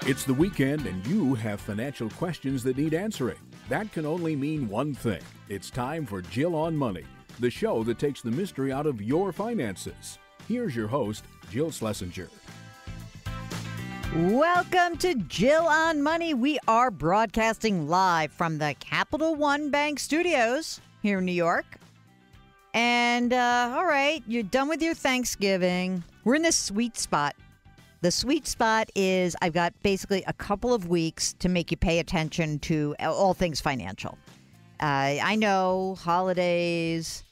It's the weekend and you have financial questions that need answering. That can only mean one thing. It's time for Jill on Money, the show that takes the mystery out of your finances. Here's your host, Jill Schlesinger. Welcome to Jill on Money. We are broadcasting live from the Capital One Bank Studios here in New York. And, all right, you're done with your Thanksgiving. We're in this sweet spot. The sweet spot is I've got basically a couple of weeks to make you pay attention to all things financial. I know, holidays.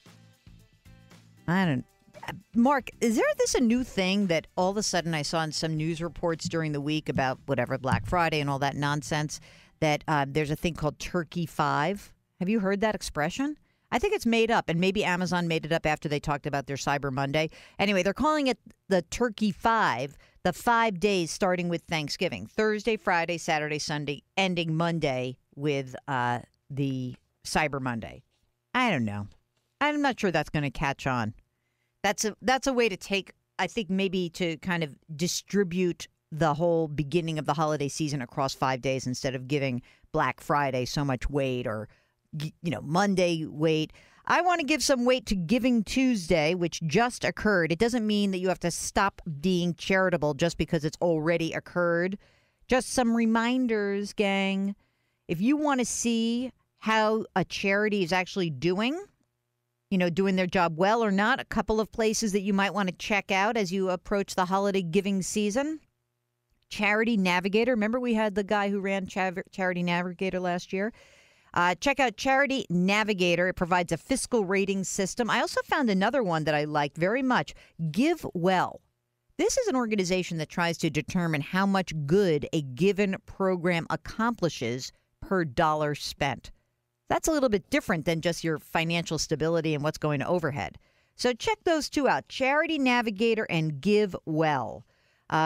Mark, is this a new thing that all of a sudden I saw in some news reports during the week about whatever, Black Friday and all that nonsense, that there's a thing called Turkey 5? Have you heard that expression? I think it's made up, and maybe Amazon made it up after they talked about their Cyber Monday. Anyway, they're calling it the Turkey 5, the 5 days starting with Thanksgiving. Thursday, Friday, Saturday, Sunday, ending Monday with the Cyber Monday. I don't know. I'm not sure that's going to catch on. That's a way to take, I think, maybe to kind of distribute the whole beginning of the holiday season across 5 days instead of giving Black Friday so much weight or Monday weight. I want to give some weight to Giving Tuesday, which just occurred. It doesn't mean that you have to stop being charitable just because it's already occurred. Just some reminders, gang. If you want to see how a charity is actually doing their job well or not, a couple of places that you might want to check out as you approach the holiday giving season. Charity Navigator. Remember we had the guy who ran Charity Navigator last year? Check out Charity Navigator. It provides a fiscal rating system. I also found another one that I liked very much, Give Well. This is an organization that tries to determine how much good a given program accomplishes per dollar spent. That's a little bit different than just your financial stability and what's going to overhead. So check those two out, Charity Navigator and Give Well.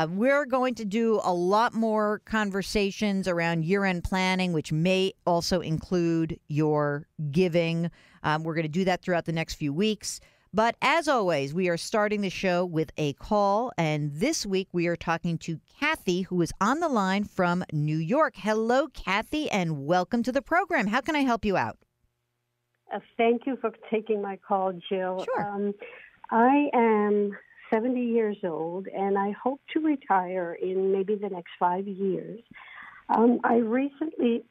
We're going to do a lot more conversations around year-end planning, which may also include your giving. We're going to do that throughout the next few weeks. But as always, we are starting the show with a call. And this week we are talking to Cathy, who is on the line from New York. Hello, Cathy, and welcome to the program. How can I help you out? Thank you for taking my call, Jill. Sure. I am 70 years old, and I hope to retire in maybe the next 5 years. I recently,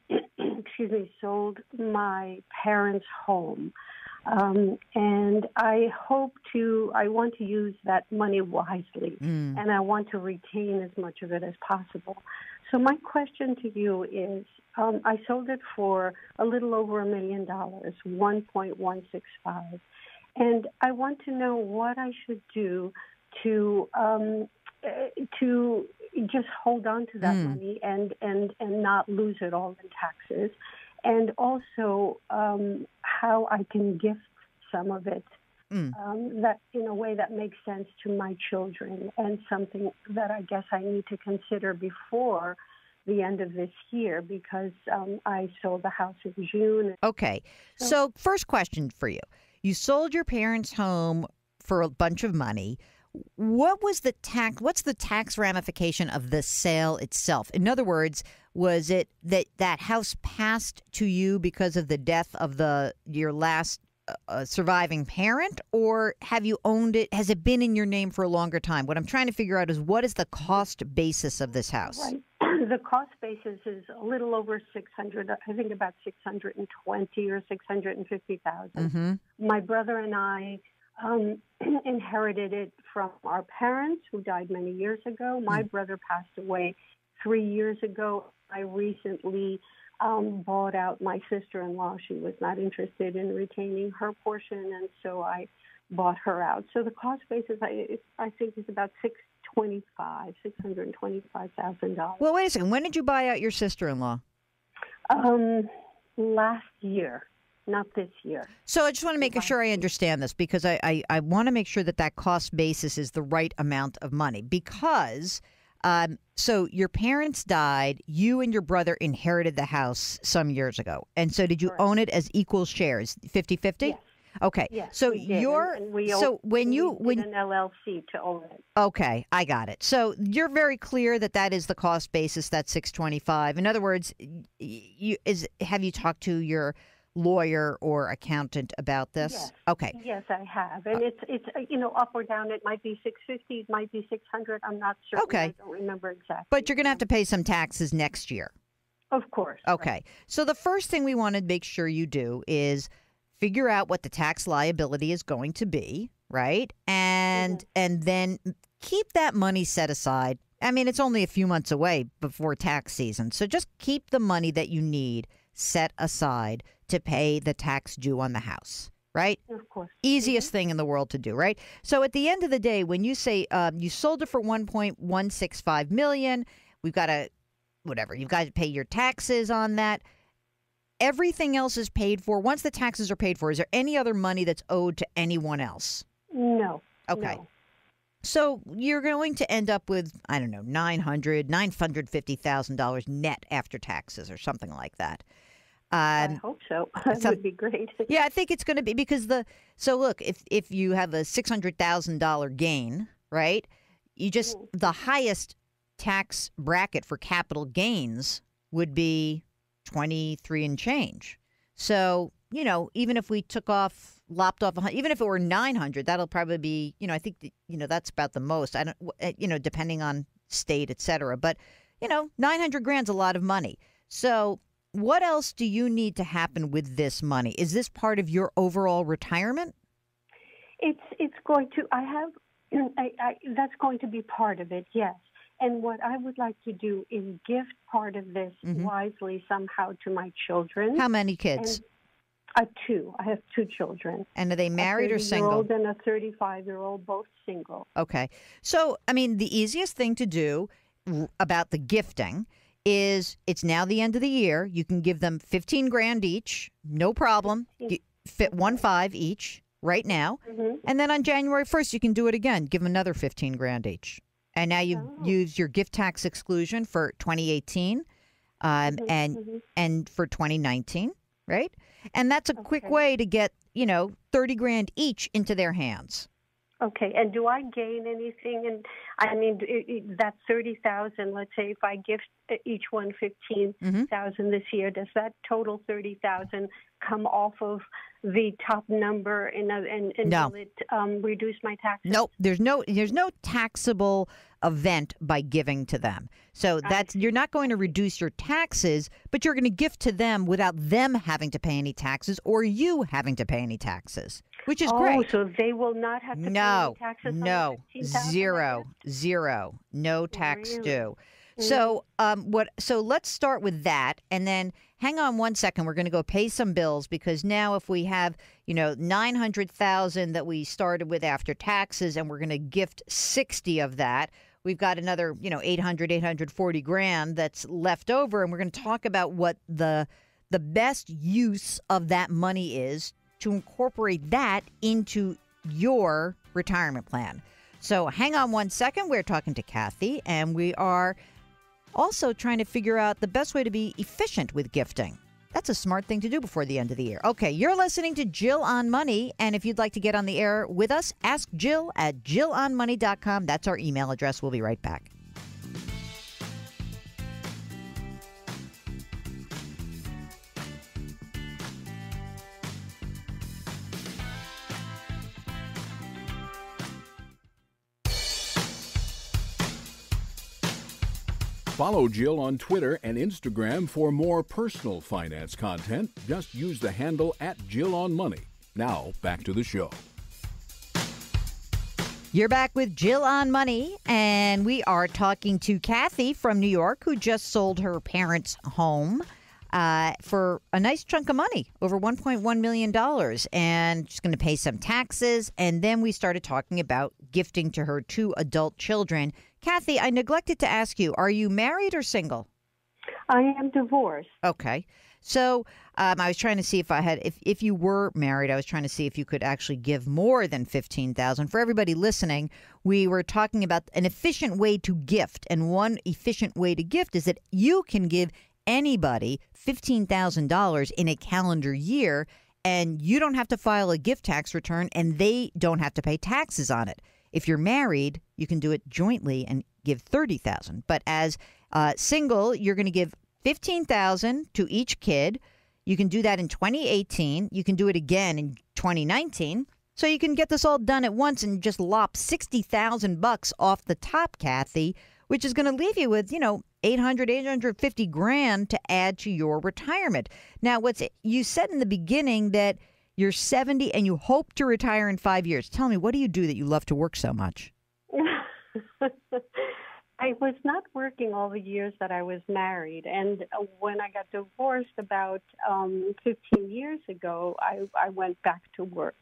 sold my parents' home, and I want to use that money wisely, and I want to retain as much of it as possible. So my question to you is, I sold it for a little over $1 million, 1.165. And I want to know what I should do to just hold on to that money and not lose it all in taxes, and also how I can gift some of it that in a way that makes sense to my children, and something that I guess I need to consider before the end of this year, because I sold the house in June. Okay. So first question for you. You sold your parents' home for a bunch of money. What's the tax ramification of the sale itself? In other words, was it that house passed to you because of the death of your last surviving parent, or have you owned it? Has it been in your name for a longer time? What I'm trying to figure out is, what is the cost basis of this house? Right. The cost basis is a little over 600. I think about 620 or 650,000. Mm-hmm. My brother and I inherited it from our parents, who died many years ago. My brother passed away 3 years ago. I recently bought out my sister-in-law. She was not interested in retaining her portion, and so I bought her out. So the cost basis, I think, is about $625,000. Well, wait a second. When did you buy out your sister-in-law? Last year. Not this year. So I just want to make sure I understand this, because I want to make sure that cost basis is the right amount of money, because so your parents died, you and your brother inherited the house some years ago. And so did you own it as equal shares, 50-50? Yes. Okay. Yes, So we did. And we when did an LLC to own it. Okay, I got it. So you're very clear that is the cost basis, that's $625. In other words, have you talked to your lawyer or accountant about this? Yes. Okay. Yes, I have, and it's up or down. It might be $650, it might be $600. I'm not sure. Okay. I don't remember exactly. But you're going to have to pay some taxes next year. Of course. Okay. Right. So the first thing we want to make sure you do is figure out what the tax liability is going to be, right? And then keep that money set aside. I mean, it's only a few months away before tax season. So just keep the money that you need set aside to pay the tax due on the house, right? Of course. Easiest thing in the world to do, right? So at the end of the day, when you say you sold it for $1.165 million, we've got to, whatever, you've got to pay your taxes on that. Everything else is paid for. Once the taxes are paid for, is there any other money that's owed to anyone else? No. Okay. No. So you're going to end up with, I don't know, $950,000 net after taxes or something like that. I hope so. That would be great. Yeah, I think it's going to be because so look, if you have a $600,000 gain, right? You just, the highest tax bracket for capital gains would be 23 and change. So, even if we lopped off, even if it were 900, that'll probably be, I think, that's about the most. I don't, depending on state, et cetera. But, 900 grand's a lot of money. So what else do you need to happen with this money? Is this part of your overall retirement? It's going to, that's going to be part of it, yes. And what I would like to do is gift part of this wisely somehow to my children. How many kids? Two. I have two children. And are they married or single? A 30-year-old and a 35-year-old, both single. Okay. So, I mean, the easiest thing to do about the gifting is it's now the end of the year. You can give them 15 grand each, no problem. Fit 1.5 each right now. And then on January 1st, you can do it again. Give them another 15 grand each. And now you've used your gift tax exclusion for 2018 and for 2019, right? And that's a quick way to get, 30 grand each into their hands. Okay. And do I gain anything? And I mean, that 30,000. Let's say if I gift each one 15,000 this year, does that total 30,000 come off of the top number and no. Will it reduce my taxes? Nope. There's no taxable event by giving to them. So you're not going to reduce your taxes, but you're going to gift to them without them having to pay any taxes or you having to pay any taxes, which is great. Oh, so they will not have to pay any taxes? No, zero, no tax due. So so let's start with that, and then hang on one second. We're going to go pay some bills because now if we have, 900,000 that we started with after taxes and we're going to gift 60 of that, we've got another, 840 grand that's left over, and we're going to talk about what the best use of that money is to incorporate that into your retirement plan. So hang on one second. We're talking to Cathy, and we are also trying to figure out the best way to be efficient with gifting. That's a smart thing to do before the end of the year. Okay, you're listening to Jill on Money, and if you'd like to get on the air with us, ask Jill at jillonmoney.com. That's our email address. We'll be right back. Follow Jill on Twitter and Instagram for more personal finance content. Just use the handle @JillOnMoney. Now, back to the show. You're back with Jill on Money, and we are talking to Cathy from New York, who just sold her parents' home for a nice chunk of money, over $1.1 million, and she's going to pay some taxes. And then we started talking about gifting to her two adult children. Cathy, I neglected to ask you, are you married or single? I am divorced. Okay. So I was trying to see if you were married, I was trying to see if you could actually give more than $15,000. For everybody listening, we were talking about an efficient way to gift. And one efficient way to gift is that you can give anybody $15,000 in a calendar year, and you don't have to file a gift tax return, and they don't have to pay taxes on it. If you're married, you can do it jointly and give $30,000. But as single, you're going to give $15,000 to each kid. You can do that in 2018. You can do it again in 2019. So you can get this all done at once and just lop $60,000 off the top, Cathy, which is going to leave you with, $850 grand to add to your retirement. Now, you said in the beginning that you're 70 and you hope to retire in 5 years. Tell me, what do you do that you love to work so much? I was not working all the years that I was married, and when I got divorced about 15 years ago, I went back to work.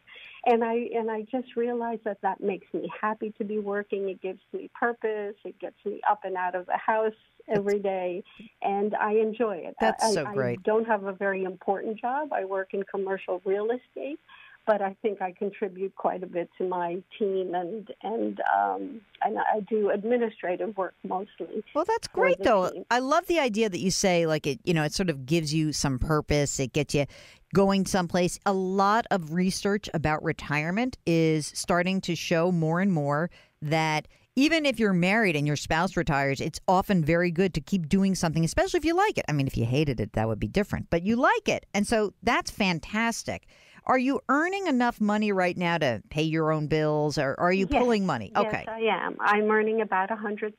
And I just realized that makes me happy to be working. It gives me purpose. It gets me up and out of the house every day, and I enjoy it. That's so great. I don't have a very important job. I work in commercial real estate, but I think I contribute quite a bit to my team, and I do administrative work mostly. Well, that's great, though. Team. I love the idea that you say, it sort of gives you some purpose. It gets you going someplace. A lot of research about retirement is starting to show more and more that even if you're married and your spouse retires, it's often very good to keep doing something, especially if you like it. I mean, if you hated it, that would be different, but you like it. And so that's fantastic. Are you earning enough money right now to pay your own bills, or are you pulling money? Okay. Yes, I am. I'm earning about $100,000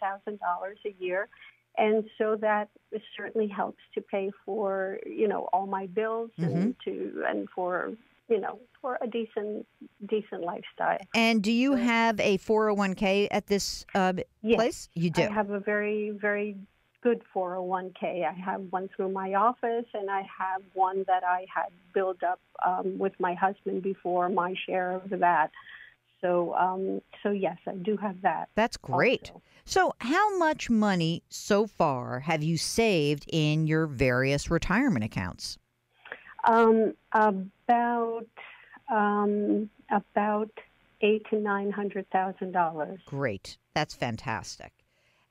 a year. And so that certainly helps to pay for, all my bills and for a decent lifestyle. And do you have a 401k at this place? You do. I have a very, very good 401k. I have one through my office, and I have one that I had built up with my husband before, my share of that. So yes, I do have that. That's great. Also. So how much money so far have you saved in your various retirement accounts? About $800,000 to $900,000. Great. That's fantastic.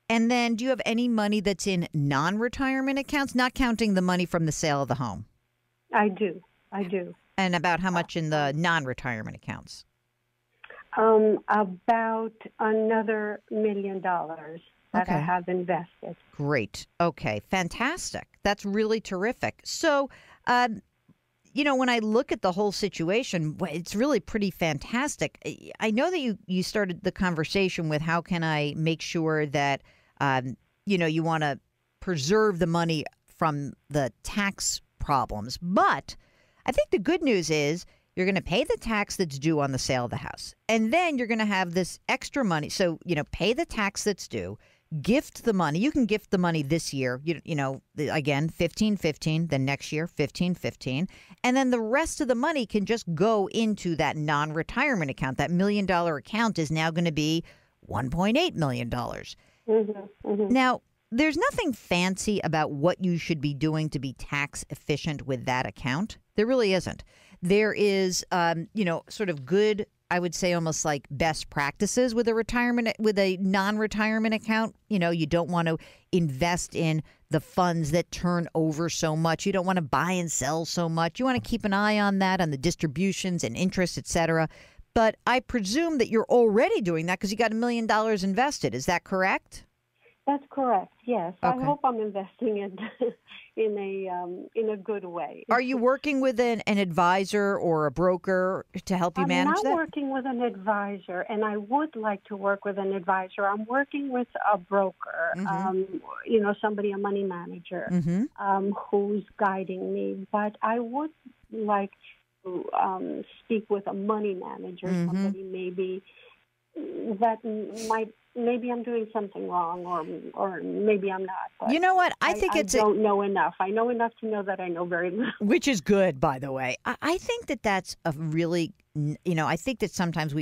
And then do you have any money that's in non-retirement accounts, not counting the money from the sale of the home? I do. And about how much in the non-retirement accounts? About another $1 million that I have invested. Great. Okay. Fantastic. That's really terrific. So, when I look at the whole situation, it's really pretty fantastic. I know that you started the conversation with how can I make sure that, you want to preserve the money from the tax problems. But I think the good news is you're going to pay the tax that's due on the sale of the house. And then you're going to have this extra money. So, pay the tax that's due, gift the money. You can gift the money this year, again, 15-15, then next year, 15-15. And then the rest of the money can just go into that non-retirement account. That $1 million account is now going to be $1.8 million. Now, there's nothing fancy about what you should be doing to be tax efficient with that account. There really isn't. There is, sort of good, I would say almost like best practices with a non-retirement account. You don't want to invest in the funds that turn over so much. You don't want to buy and sell so much. You want to keep an eye on that, on the distributions and interest, et cetera. But I presume that you're already doing that because you got $1 million invested. Is that correct? That's correct. Yes. Okay. I hope I'm investing in a good way. Are you working with an advisor or a broker to help you manage that? I'm not working with an advisor, and I would like to work with an advisor. I'm working with a broker, somebody, a money manager, who's guiding me. But I would like to speak with a money manager, somebody maybe that maybe I'm doing something wrong, or maybe I'm not. But you know what? I don't know enough. I know enough to know that I know very little. Which is good, by the way. I think that's a really, I think that sometimes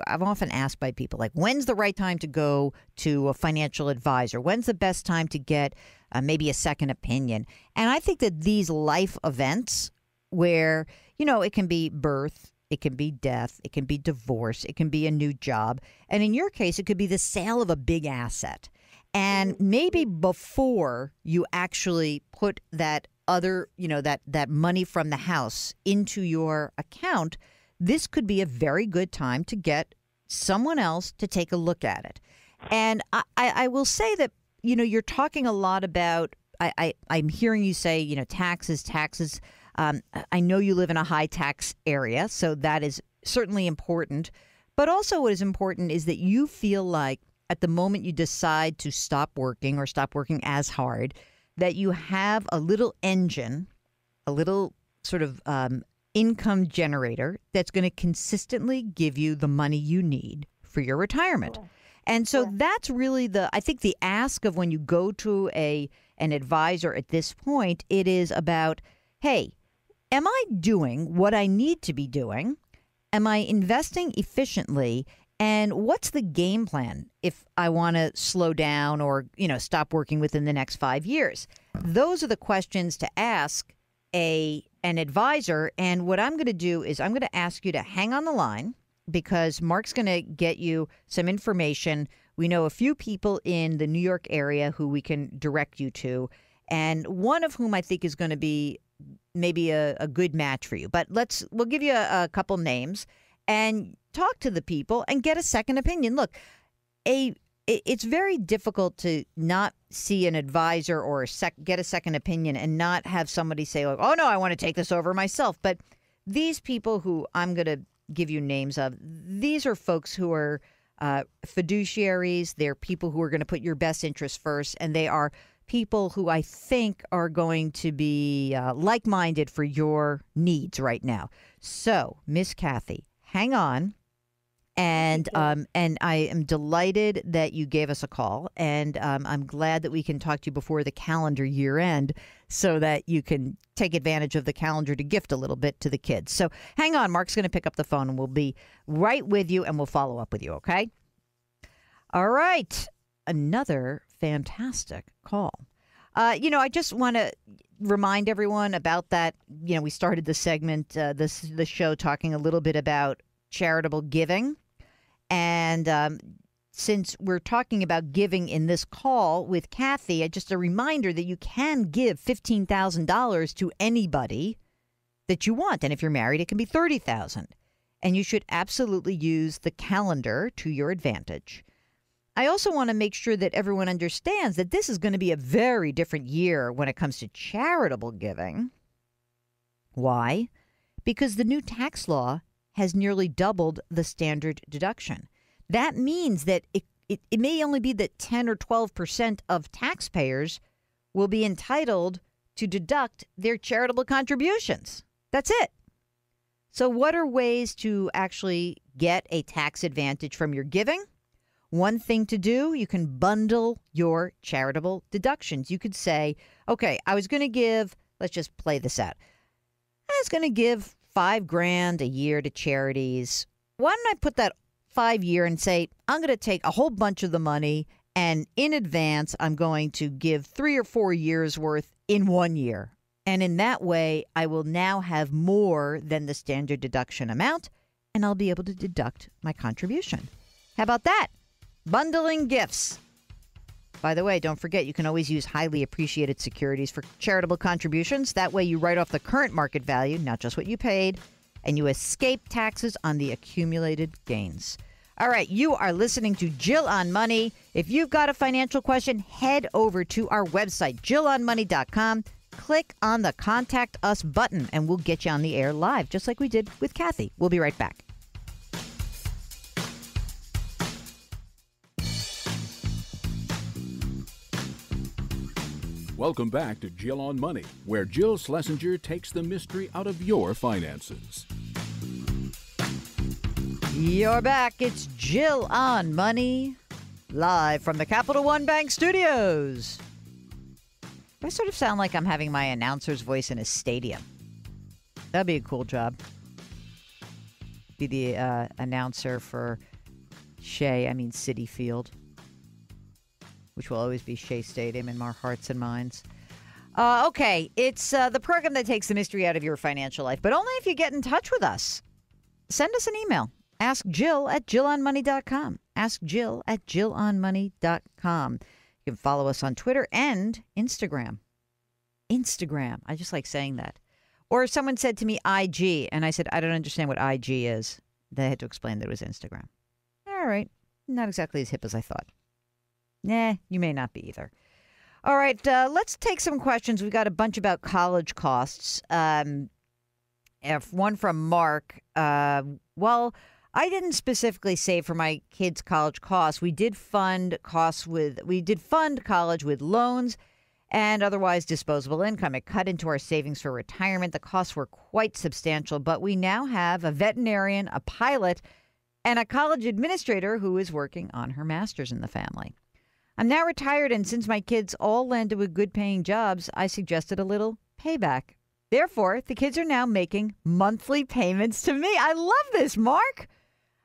I've often asked by people, like, when's the right time to go to a financial advisor? When's the best time to get maybe a second opinion? And I think that these life events where, it can be birth, it can be death, it can be divorce, it can be a new job. And in your case, it could be the sale of a big asset. And maybe before you actually put that other, that money from the house into your account, this could be a very good time to get someone else to take a look at it. And I will say that, you're talking a lot about, I'm hearing you say, taxes. I know you live in a high tax area, so that is certainly important. But also what is important is that you feel like at the moment you decide to stop working or stop working as hard, that you have a little engine, a little sort of income generator that's going to consistently give you the money you need for your retirement. Cool. And so that's really I think the ask of when you go to an advisor at this point, it is about, hey, am I doing what I need to be doing? Am I investing efficiently? And what's the game plan if I want to slow down or, stop working within the next 5 years? Those are the questions to ask an advisor. And what I'm going to do is I'm going to ask you to hang on the line because Mark's going to get you some information. We know a few people in the New York area who we can direct you to, and one of whom I think is going to be maybe a good match for you. But we'll give you a couple names and talk to the people and get a second opinion. Look, it's very difficult to not see an advisor or get a second opinion and not have somebody say, like, oh, no, I want to take this over myself. But these people who I'm going to give you names of, these are folks who are fiduciaries. They're people who are going to put your best interest first, and they are people who I think are going to be like-minded for your needs right now. So, Miss Cathy, hang on. And I am delighted that you gave us a call, and I'm glad that we can talk to you before the calendar year end so that you can take advantage of the calendar to gift a little bit to the kids. So hang on. Mark's going to pick up the phone, and we'll be right with you, and we'll follow up with you, okay? All right. Another fantastic call. I just want to remind everyone about that. We started the segment, the show, talking a little bit about charitable giving. And since we're talking about giving in this call with Cathy, just a reminder that you can give $15,000 to anybody that you want. And if you're married, it can be $30,000. And you should absolutely use the calendar to your advantage. I also want to make sure that everyone understands that this is going to be a very different year when it comes to charitable giving. Why? Because the new tax law has nearly doubled the standard deduction. That means that it may only be that 10 or 12% of taxpayers will be entitled to deduct their charitable contributions. That's it. So what are ways to actually get a tax advantage from your giving? One thing to do, you can bundle your charitable deductions. You could say, okay, I was going to give, let's just play this out. I was going to give $5,000 a year to charities. Why don't I put that 5 year and say, I'm going to take a whole bunch of the money and in advance, I'm going to give 3 or 4 years worth in 1 year. And in that way, I will now have more than the standard deduction amount, and I'll be able to deduct my contribution. How about that? Bundling gifts. By the way, don't forget, you can always use highly appreciated securities for charitable contributions. That way you write off the current market value, not just what you paid, and you escape taxes on the accumulated gains. All right, you are listening to Jill on Money. If you've got a financial question, head over to our website, jillonmoney.com. Click on the Contact Us button, and we'll get you on the air live, just like we did with Cathy. We'll be right back. Welcome back to Jill on Money, where Jill Schlesinger takes the mystery out of your finances. You're back. It's Jill on Money, live from the Capital One Bank Studios. I sort of sound like I'm having my announcer's voice in a stadium. That'd be a cool job. Be the announcer for Citi Field, which will always be Shea Stadium in our hearts and minds. Okay, it's the program that takes the mystery out of your financial life, but only if you get in touch with us. Send us an email. Ask Jill at jillonmoney.com. Ask Jill at jillonmoney.com. You can follow us on Twitter and Instagram. Instagram. I just like saying that. Or someone said to me IG, and I said, I don't understand what IG is. They had to explain that it was Instagram. All right. Not exactly as hip as I thought. Nah, you may not be either. All right. Let's take some questions. We got a bunch about college costs. One from Mark. Well, I didn't specifically save for my kids' college costs. We did fund college with loans and otherwise disposable income. It cut into our savings for retirement. The costs were quite substantial, but we now have a veterinarian, a pilot, and a college administrator who is working on her master's in the family. I'm now retired, and since my kids all landed with good-paying jobs, I suggested a little payback. Therefore, the kids are now making monthly payments to me. I love this, Mark.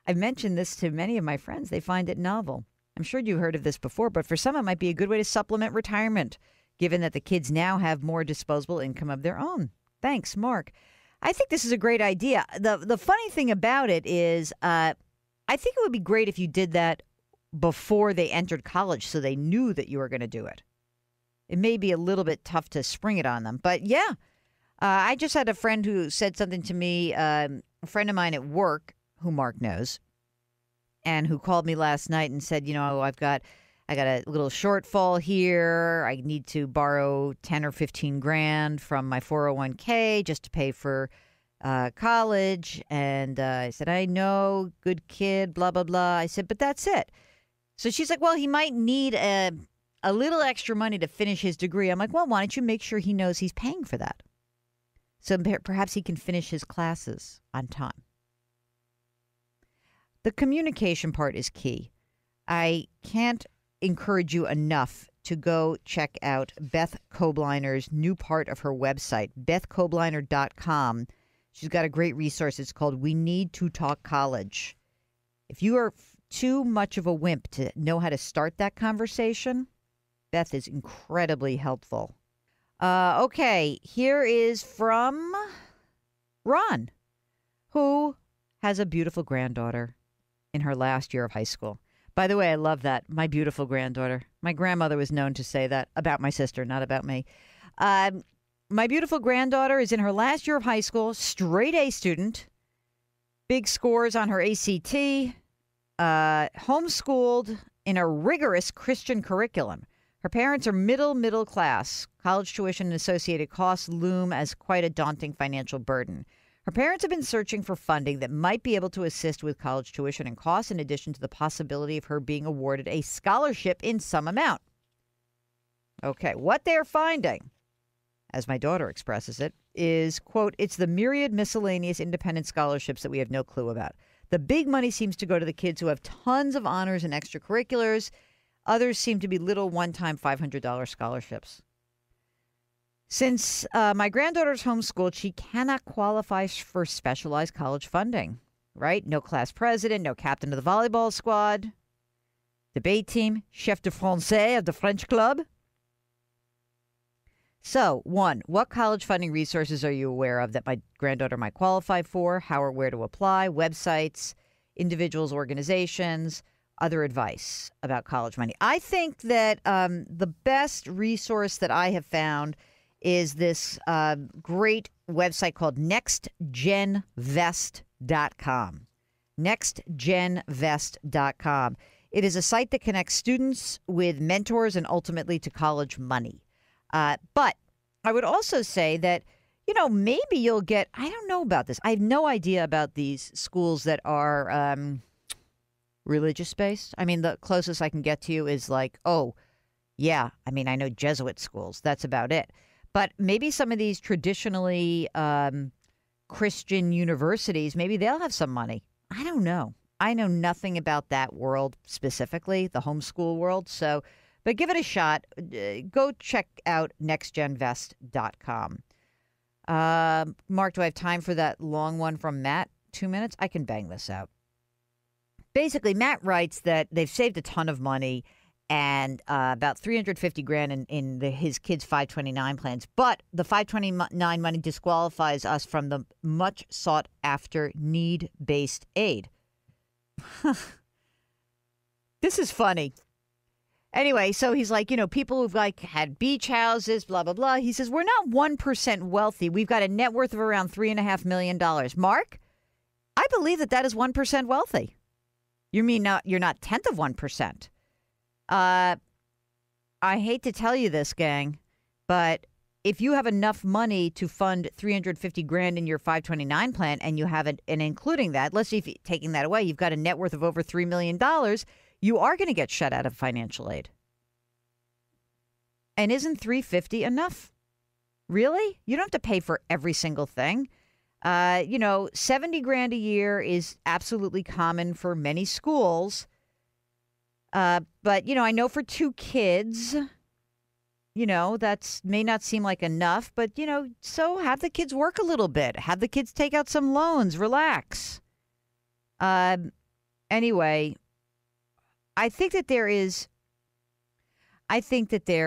I've mentioned this to many of my friends. They find it novel. I'm sure you heard of this before, but for some, it might be a good way to supplement retirement, given that the kids now have more disposable income of their own. Thanks, Mark. I think this is a great idea. The funny thing about it is I think it would be great if you did that before they entered college so they knew that you were going to do it. It may be a little bit tough to spring it on them, but yeah. I just had a friend who said something to me, a friend of mine at work who Mark knows, and who called me last night and said, I got a little shortfall here. I need to borrow 10 or 15 grand from my 401k just to pay for college. And I said, I know, good kid, blah, blah, blah. I said, but that's it. So she's like, well, he might need a little extra money to finish his degree. I'm like, well, why don't you make sure he knows he's paying for that? So perhaps he can finish his classes on time. The communication part is key. I can't encourage you enough to go check out Beth Kobliner's new part of her website, bethkobliner.com. She's got a great resource. It's called We Need to Talk College. If you are too much of a wimp to know how to start that conversation, Beth is incredibly helpful. Okay, here is from Ron, who has a beautiful granddaughter in her last year of high school. By the way, I love that. My beautiful granddaughter. My grandmother was known to say that about my sister, not about me. My beautiful granddaughter is in her last year of high school, straight A student, big scores on her ACT, homeschooled in a rigorous Christian curriculum. Her parents are middle class. College tuition and associated costs loom as quite a daunting financial burden. Her parents have been searching for funding that might be able to assist with college tuition and costs, in addition to the possibility of her being awarded a scholarship in some amount. Okay, what they're finding, as my daughter expresses it, is, quote, it's the myriad miscellaneous independent scholarships that we have no clue about. The big money seems to go to the kids who have tons of honors and extracurriculars. Others seem to be little one-time $500 scholarships. Since my granddaughter's homeschooled, she cannot qualify for specialized college funding, right? No class president, no captain of the volleyball squad, debate team, chef de français of the French club. So, one, what college funding resources are you aware of that my granddaughter might qualify for? How or where to apply? Websites, individuals, organizations, other advice about college money. I think that the best resource that I have found is this great website called nextgenvest.com. Nextgenvest.com. It is a site that connects students with mentors and ultimately to college money. But I would also say that, maybe you'll get, I don't know about this. I have no idea about these schools that are religious-based. I mean, the closest I can get to you is like, I know Jesuit schools. That's about it. But maybe some of these traditionally Christian universities, maybe they'll have some money. I don't know. I know nothing about that world specifically, the homeschool world. But give it a shot. Go check out nextgenvest.com. Mark, do I have time for that long one from Matt? 2 minutes? I can bang this out. Basically, Matt writes that they've saved a ton of money and about $350,000 in his kids' 529 plans. But the 529 money disqualifies us from the much sought after need-based aid. This is funny. Anyway, so he's like, people who've like had beach houses, blah, blah, blah. He says, we're not 1% wealthy. We've got a net worth of around $3.5 million. Mark, I believe that is 1% wealthy. You mean you're not 10th of 1%. I hate to tell you this, gang, but if you have enough money to fund $350,000 in your 529 plan and you have it, and including that, let's see if taking that away, you've got a net worth of over $3 million, you are going to get shut out of financial aid. And isn't $350 enough? Really? You don't have to pay for every single thing. $70,000 a year is absolutely common for many schools. But, I know for 2 kids, that may not seem like enough, but, so have the kids work a little bit. Have the kids take out some loans. Relax. Anyway, I think that there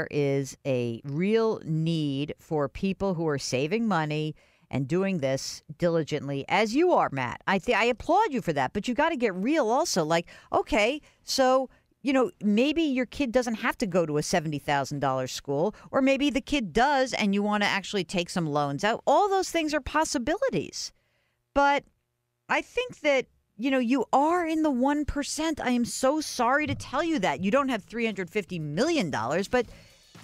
is a real need for people who are saving money and doing this diligently, as you are, Matt. I applaud you for that, but you got to get real also. Like, okay, so, maybe your kid doesn't have to go to a $70,000 school, or maybe the kid does and you want to actually take some loans out. All those things are possibilities. But I think that, you are in the 1%. I am so sorry to tell you that. You don't have $350 million, but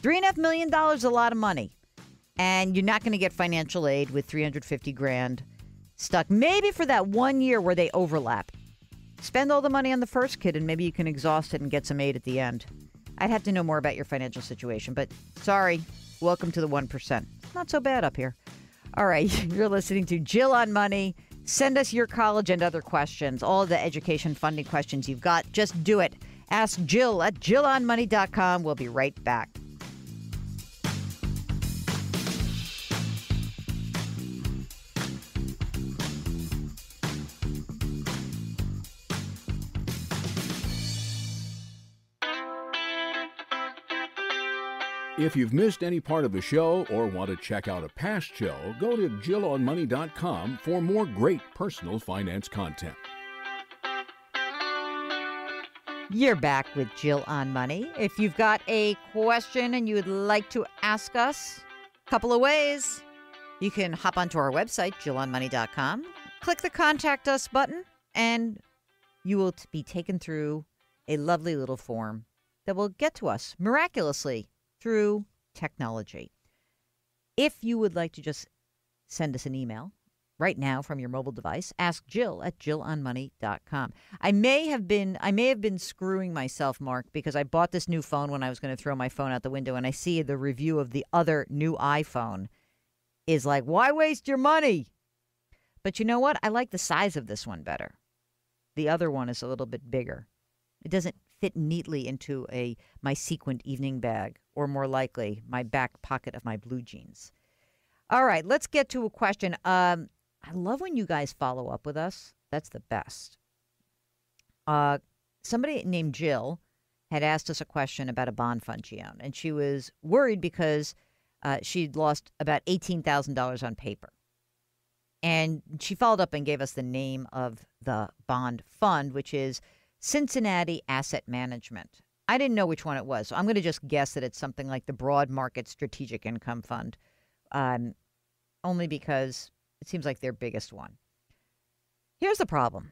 $3.5 million is a lot of money. And you're not going to get financial aid with $350,000 stuck. Maybe for that 1 year where they overlap. Spend all the money on the first kid and maybe you can exhaust it and get some aid at the end. I'd have to know more about your financial situation, but sorry. Welcome to the 1%. Not so bad up here. All right. You're listening to Jill on Money. Send us your college and other questions, all of the education funding questions you've got. Just do it. Ask Jill at JillOnMoney.com. We'll be right back. If you've missed any part of the show or want to check out a past show, go to JillOnMoney.com for more great personal finance content. You're back with Jill on Money. If you've got a question and you would like to ask us, a couple of ways. You can hop onto our website, JillOnMoney.com, click the Contact Us button, and you will be taken through a lovely little form that will get to us miraculously through technology. If you would like to just send us an email right now from your mobile device, ask Jill at JillOnMoney.com. I may have been screwing myself, Mark, because I bought this new phone when I was going to throw my phone out the window, and I see the review of the other new iPhone is like, why waste your money? But you know what? I like the size of this one better. The other one is a little bit bigger. It doesn't fit neatly into my sequined evening bag, or more likely, my back pocket of my blue jeans. All right, let's get to a question. I love when you guys follow up with us. That's the best. Somebody named Jill had asked us a question about a bond fund she owned, and she was worried because she'd lost about $18,000 on paper. And she followed up and gave us the name of the bond fund, which is Cincinnati Asset Management. I didn't know which one it was, so I'm going to just guess that it's something like the Broad Market Strategic Income Fund, only because it seems like their biggest one. Here's the problem.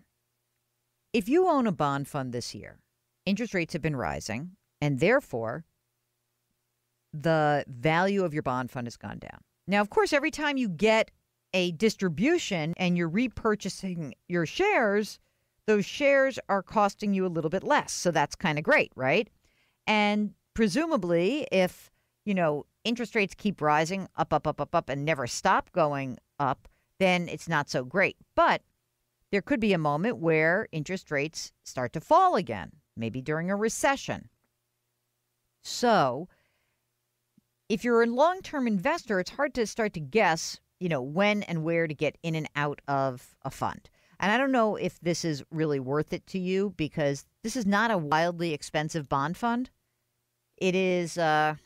If you own a bond fund this year, interest rates have been rising, and therefore the value of your bond fund has gone down. Now, of course, every time you get a distribution and you're repurchasing your shares, those shares are costing you a little bit less. So that's kind of great, right? And presumably, if, interest rates keep rising up, and never stop going up, then it's not so great. But there could be a moment where interest rates start to fall again, maybe during a recession. So if you're a long-term investor, it's hard to start to guess, when and where to get in and out of a fund. And I don't know if this is really worth it to you, because this is not a wildly expensive bond fund. It is, it's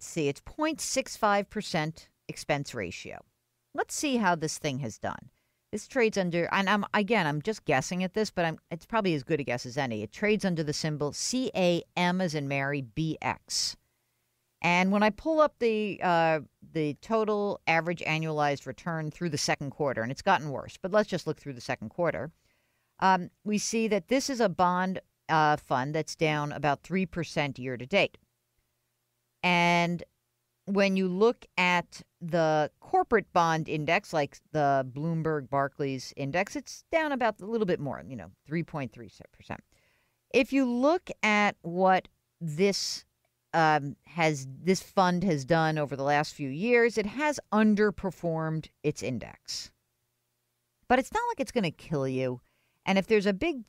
0.65% expense ratio. Let's see how this thing has done. This trades under, and I'm just guessing at this, but it's probably as good a guess as any. It trades under the symbol CAM as in Mary, BX. And when I pull up the total average annualized return through the second quarter, and it's gotten worse, but let's just look through the second quarter, we see that this is a bond fund that's down about 3% year to date. And when you look at the corporate bond index, like the Bloomberg Barclays index, it's down about a little bit more, 3.3%. If you look at what this fund has done over the last few years, it has underperformed its index. But it's not like it's going to kill you. And if there's maybe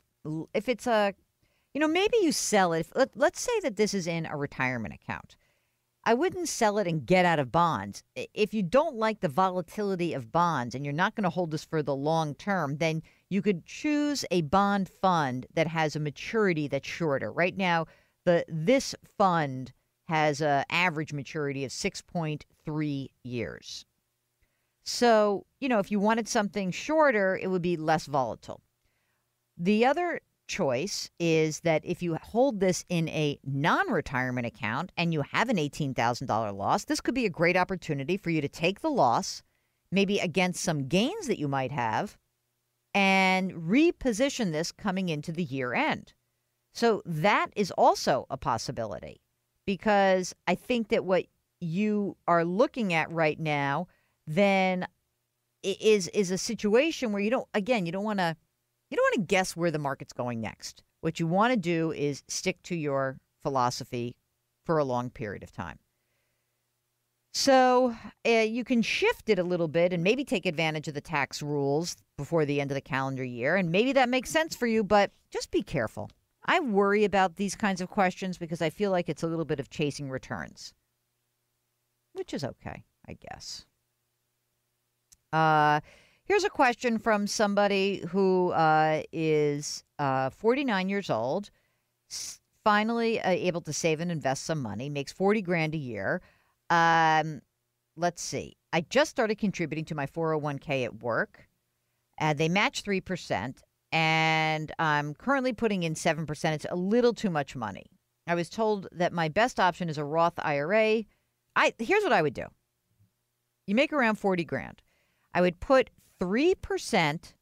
you sell it. Let's say that this is in a retirement account. I wouldn't sell it and get out of bonds. If you don't like the volatility of bonds and you're not going to hold this for the long term, then you could choose a bond fund that has a maturity that's shorter. Right now, this fund has an average maturity of 6.3 years. So, if you wanted something shorter, it would be less volatile. The other choice is that if you hold this in a non-retirement account and you have an $18,000 loss, this could be a great opportunity for you to take the loss, maybe against some gains that you might have, and reposition this coming into the year end. So that is also a possibility, because I think that what you are looking at right now then is a situation where you don't want to guess where the market's going next. What you want to do is stick to your philosophy for a long period of time. So you can shift it a little bit and maybe take advantage of the tax rules before the end of the calendar year. And maybe that makes sense for you, but just be careful. I worry about these kinds of questions because I feel like it's a little bit of chasing returns, which is okay, I guess. Here's a question from somebody who is 49 years old, finally able to save and invest some money, makes $40,000 a year. Let's see. I just started contributing to my 401k at work. They match 3%, and I'm currently putting in 7%. It's a little too much money. I was told that my best option is a Roth IRA. Here's what I would do. You make around $40,000. I would put 3%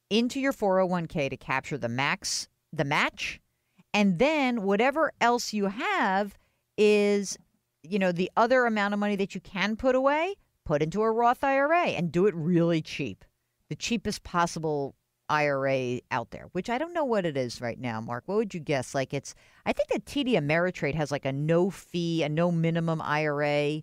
into your 401k to capture the match, and then whatever else you have is, the other amount of money that you can put away, put into a Roth IRA and do it really cheap. The cheapest possible IRA out there, which I don't know what it is right now, Mark. What would you guess? I think that TD Ameritrade has like a no fee, a no minimum IRA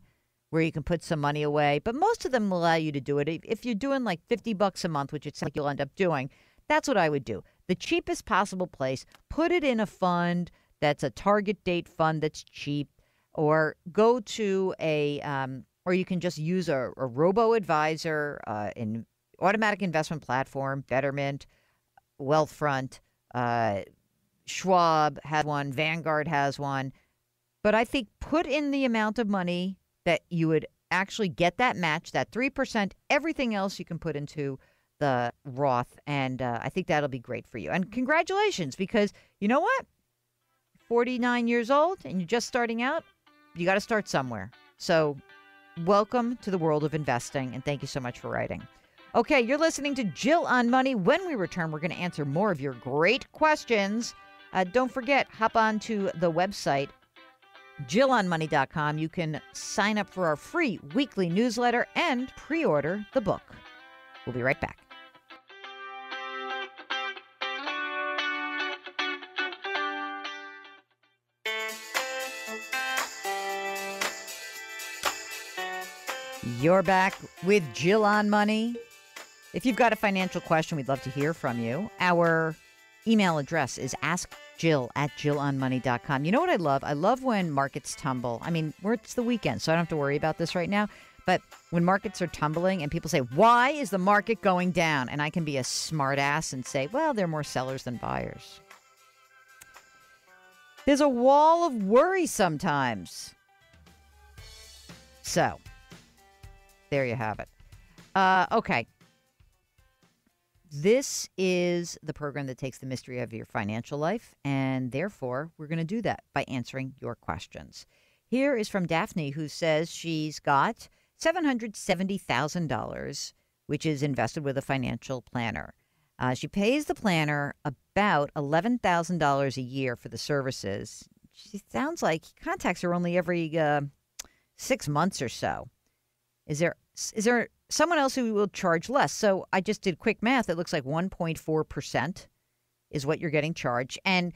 where you can put some money away, but most of them allow you to do it. If you're doing like $50 a month, which it's like you'll end up doing, that's what I would do. The cheapest possible place, put it in a fund that's a target date fund that's cheap, or go to or you can just use a robo-advisor, in automatic investment platform, Betterment, Wealthfront, Schwab has one, Vanguard has one. But I think put in the amount of money that you would actually get that match, that 3%, everything else you can put into the Roth. And I think that'll be great for you. And congratulations, because you know what? 49 years old and you're just starting out, you got to start somewhere. So welcome to the world of investing. And thank you so much for writing. Okay, you're listening to Jill on Money. When we return, we're going to answer more of your great questions. Don't forget, hop on to the website, JillOnMoney.com. You can sign up for our free weekly newsletter and pre-order the book. We'll be right back. You're back with Jill on Money. If you've got a financial question, we'd love to hear from you. Our email address is askjill@jillonmoney.com. You know what I love? I love when markets tumble. I mean, it's the weekend, so I don't have to worry about this right now. But when markets are tumbling and people say, why is the market going down? And I can be a smart ass and say, well, there are more sellers than buyers. There's a wall of worry sometimes. So, there you have it. Okay. This is the program that takes the mystery of your financial life, and therefore we're going to do that by answering your questions. Here is from Daphne, who says she's got $770,000, which is invested with a financial planner. She pays the planner about $11,000 a year for the services. She sounds like he contacts her only every 6 months or so. Is there someone else who will charge less? So I just did quick math. It looks like 1.4% is what you're getting charged. And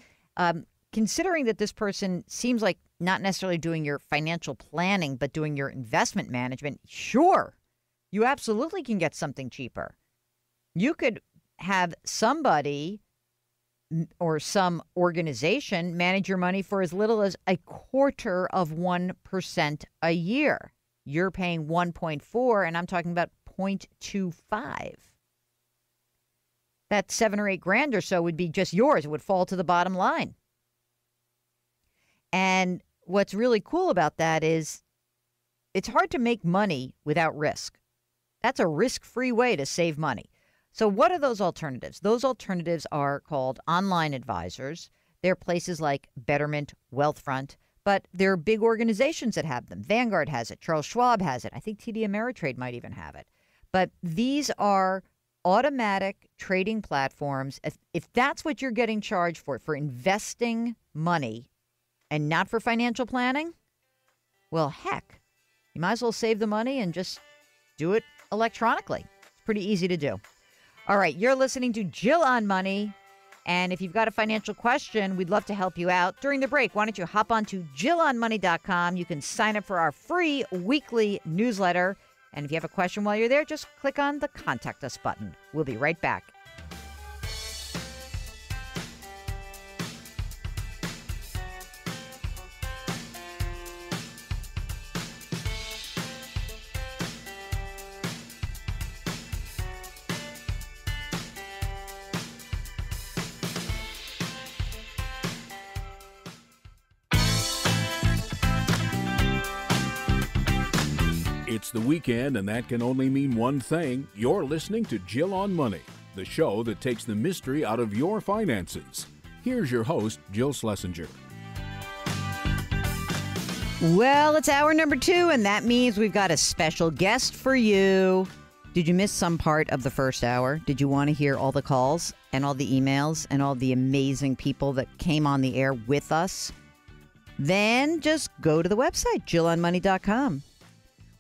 considering that this person seems like not necessarily doing your financial planning, but doing your investment management, sure, you absolutely can get something cheaper. You could have somebody or some organization manage your money for as little as 0.25% a year. You're paying 1.4, and I'm talking about 0.25. That $7 or $8 or so would be just yours. It would fall to the bottom line. And what's really cool about that is it's hard to make money without risk. That's a risk-free way to save money. So what are those alternatives? Those alternatives are called online advisors. They're places like Betterment, Wealthfront, but there are big organizations that have them. Vanguard has it. Charles Schwab has it. I think TD Ameritrade might even have it. But these are automatic trading platforms. If that's what you're getting charged for investing money and not for financial planning, well, heck, you might as well save the money and just do it electronically. It's pretty easy to do. All right, you're listening to Jill on Money. And if you've got a financial question, we'd love to help you out. During the break, why don't you hop on to JillOnMoney.com. You can sign up for our free weekly newsletter. And if you have a question while you're there, just click on the Contact Us button. We'll be right back. It's the weekend, and that can only mean one thing. You're listening to Jill on Money, the show that takes the mystery out of your finances. Here's your host, Jill Schlesinger. Well, it's hour number 2, and that means we've got a special guest for you. Did you miss some part of the first hour? Did you want to hear all the calls and all the emails and all the amazing people that came on the air with us? Then just go to the website, JillOnMoney.com.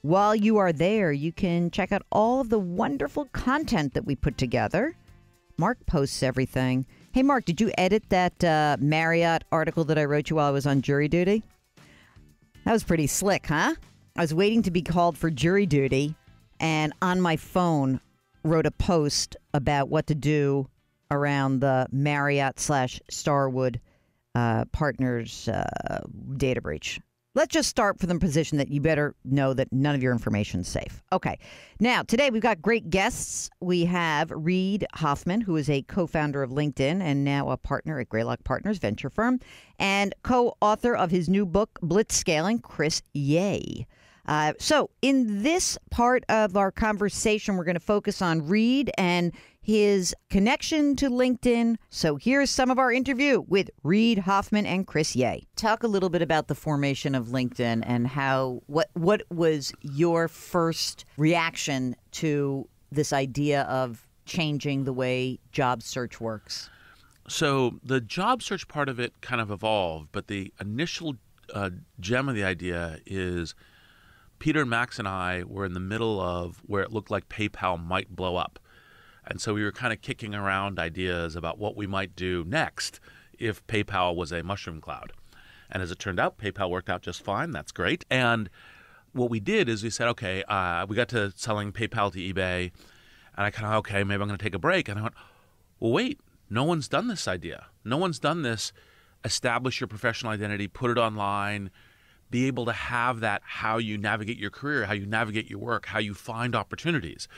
While you are there, you can check out all of the wonderful content that we put together. Mark posts everything. Hey, Mark, did you edit that Marriott article that I wrote you while I was on jury duty? That was pretty slick, huh? I was waiting to be called for jury duty, and on my phone wrote a post about what to do around the Marriott/Starwood partners data breach. Let's just start from the position that you better know that none of your information is safe. Okay. Now, today we've got great guests. We have Reid Hoffman, who is a co-founder of LinkedIn and now a partner at Greylock Partners venture firm, and co-author of his new book, Blitzscaling, Chris Yeh. So in this part of our conversation, we're going to focus on Reid and his connection to LinkedIn. So here's some of our interview with Reid Hoffman and Chris Yeh. Talk a little bit about the formation of LinkedIn and what was your first reaction to this idea of changing the way job search works? So the job search part of it kind of evolved, but the initial gem of the idea is Peter and Max and I were in the middle of where it looked like PayPal might blow up. And so we were kind of kicking around ideas about what we might do next if PayPal was a mushroom cloud. And as it turned out, PayPal worked out just fine. That's great. And what we did is we said, okay, we got to selling PayPal to eBay. And I kind of, okay, maybe I'm going to take a break. And I went, well, wait, no one's done this idea. No one's done this. Establish your professional identity, put it online, be able to have that, how you navigate your career, how you navigate your work, how you find opportunities.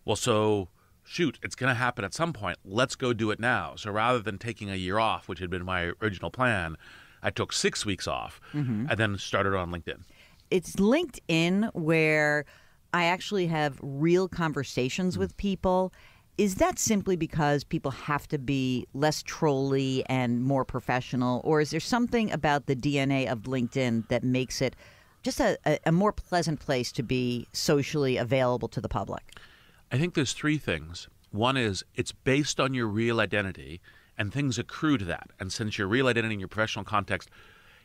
Well, so shoot, it's going to happen at some point. Let's go do it now. So rather than taking a year off, which had been my original plan, I took 6 weeks off and then started on LinkedIn. It's LinkedIn where I actually have real conversations with people, Is that simply because people have to be less trolly and more professional, or is there something about the DNA of LinkedIn that makes it just a more pleasant place to be socially available to the public? I think there's three things. One is it's based on your real identity, and things accrue to that. And since your real identity in your professional context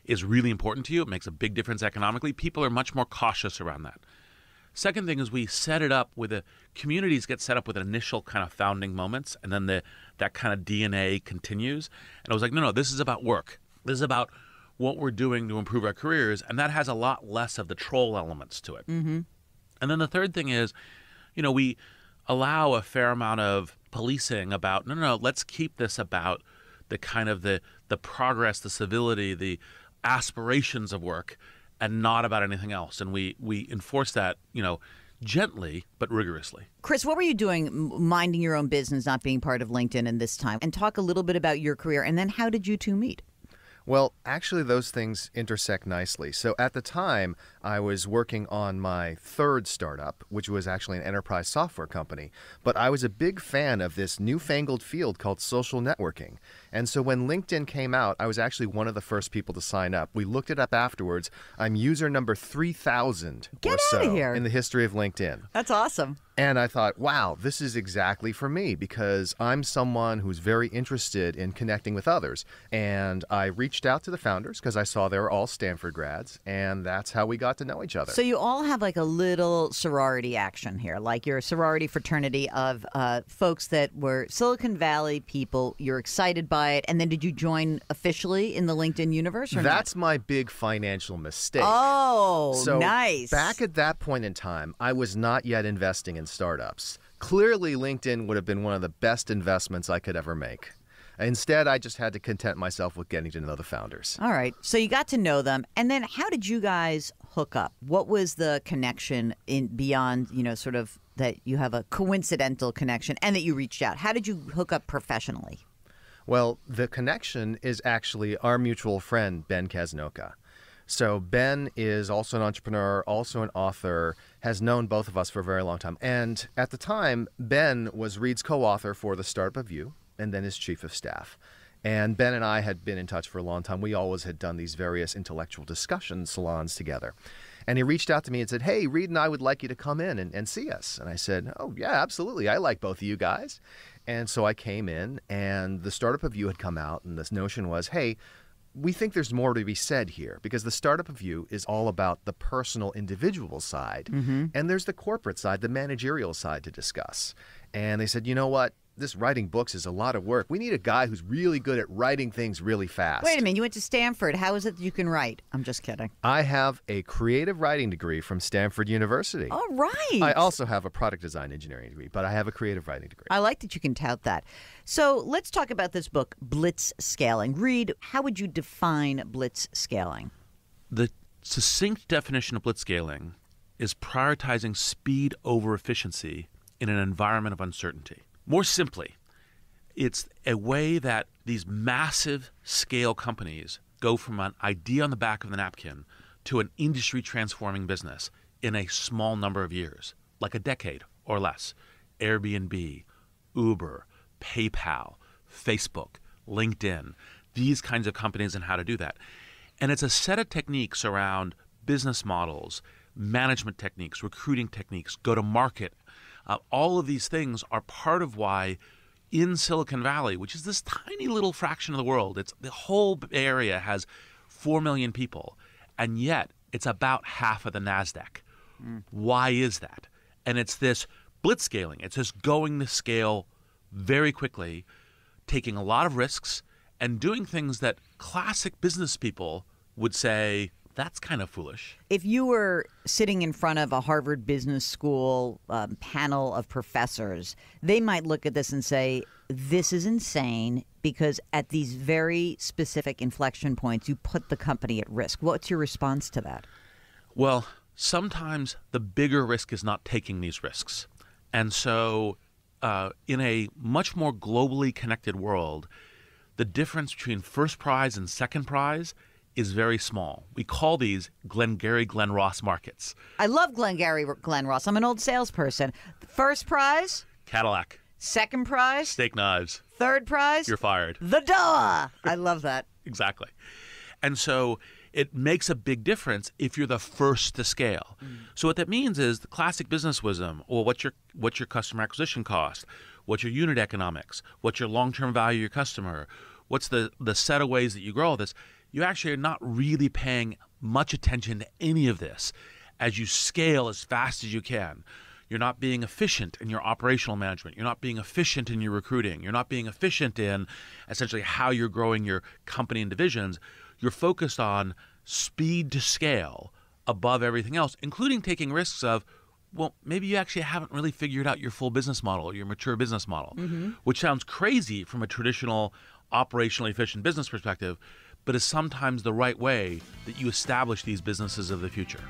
is really important to you, it makes a big difference economically, people are much more cautious around that. Second thing is we set it up with communities get set up with initial kind of founding moments, and then that kind of DNA continues. And I was like, no, this is about work. This is about what we're doing to improve our careers, and that has a lot less of the troll elements to it. Mm-hmm. And then the third thing is, we allow a fair amount of policing about, no, let's keep this about the kind of the progress, the civility, the aspirations of work, and not about anything else. And we enforce that, gently but rigorously. Chris, what were you doing minding your own business, not being part of LinkedIn in this time? And talk a little bit about your career, and then how did you two meet? Well, actually, those things intersect nicely. So at the time, I was working on my third startup, which was actually an enterprise software company. But I was a big fan of this newfangled field called social networking. And so when LinkedIn came out, I was actually one of the first people to sign up. We looked it up afterwards. I'm user number 3,000 or so in the history of LinkedIn. That's awesome. And I thought, wow, this is exactly for me because I'm someone who's very interested in connecting with others. And I reached out to the founders because I saw they were all Stanford grads, and that's how we got to know each other. So you all have like a little sorority action here, like you're a sorority fraternity of folks that were Silicon Valley people. You're excited by it. And then did you join officially in the LinkedIn universe or That's not? my big financial mistake. Oh, so nice. Back at that point in time, I was not yet investing in startups. Clearly, LinkedIn would have been one of the best investments I could ever make. Instead, I just had to content myself with getting to know the founders. All right. So you got to know them. And then how did you guys hook up? What was the connection in beyond, sort of that you have a coincidental connection and that you reached out? How did you hook up professionally? Well, the connection is actually our mutual friend, Ben Casnocha. So Ben is also an entrepreneur, also an author, has known both of us for a very long time. And at the time, Ben was Reid's co-author for The Startup of You, and then his chief of staff. And Ben and I had been in touch for a long time. We always had done these various intellectual discussion salons together. And he reached out to me and said, hey, Reid and I would like you to come in and see us. And I said, oh, yeah, absolutely. I like both of you guys. And so I came in, and The Startup of You had come out, and this notion was, hey, we think there's more to be said here because The Startup of You is all about the personal individual side, and there's the corporate side, the managerial side to discuss. And they said, you know what? This writing books is a lot of work. We need a guy who's really good at writing things really fast. Wait a minute. You went to Stanford. How is it that you can write? I'm just kidding. I have a creative writing degree from Stanford University. All right. I also have a product design engineering degree, but I have a creative writing degree. I like that you can tout that. So let's talk about this book, Blitzscaling. Reid, how would you define Blitzscaling? The succinct definition of Blitzscaling is prioritizing speed over efficiency in an environment of uncertainty. More simply, it's a way that these massive scale companies go from an idea on the back of the napkin to an industry transforming business in a small number of years, like a decade or less. Airbnb, Uber, PayPal, Facebook, LinkedIn, these kinds of companies and how to do that. And it's a set of techniques around business models, management techniques, recruiting techniques, go to market. All of these things are part of why in Silicon Valley, which is this tiny little fraction of the world, the whole area has 4 million people, and yet it's about half of the NASDAQ. Why is that? And it's this blitzscaling. It's just going to scale very quickly, taking a lot of risks, and doing things that classic business people would say, that's kind of foolish. If you were sitting in front of a Harvard Business School panel of professors, they might look at this and say, this is insane because at these very specific inflection points, you put the company at risk. What's your response to that? Well, sometimes the bigger risk is not taking these risks. And so in a much more globally connected world, the difference between first prize and second prize is very small. We call these Glengarry Glen Ross markets. I love Glengarry Glen Ross. I'm an old salesperson. First prize? Cadillac. Second prize? Steak knives. Third prize? You're fired. The door. I love that. Exactly. And so it makes a big difference if you're the first to scale. So what that means is the classic business wisdom, or what's your customer acquisition cost, what's your unit economics, what's your long-term value of your customer, what's the set of ways that you grow all this. You actually are not really paying much attention to any of this as you scale as fast as you can. You're not being efficient in your operational management. You're not being efficient in your recruiting. You're not being efficient in essentially how you're growing your company and divisions. You're focused on speed to scale above everything else, including taking risks of, well, maybe you actually haven't really figured out your full business model or your mature business model, which sounds crazy from a traditional operationally efficient business perspective, but is sometimes the right way that you establish these businesses of the future.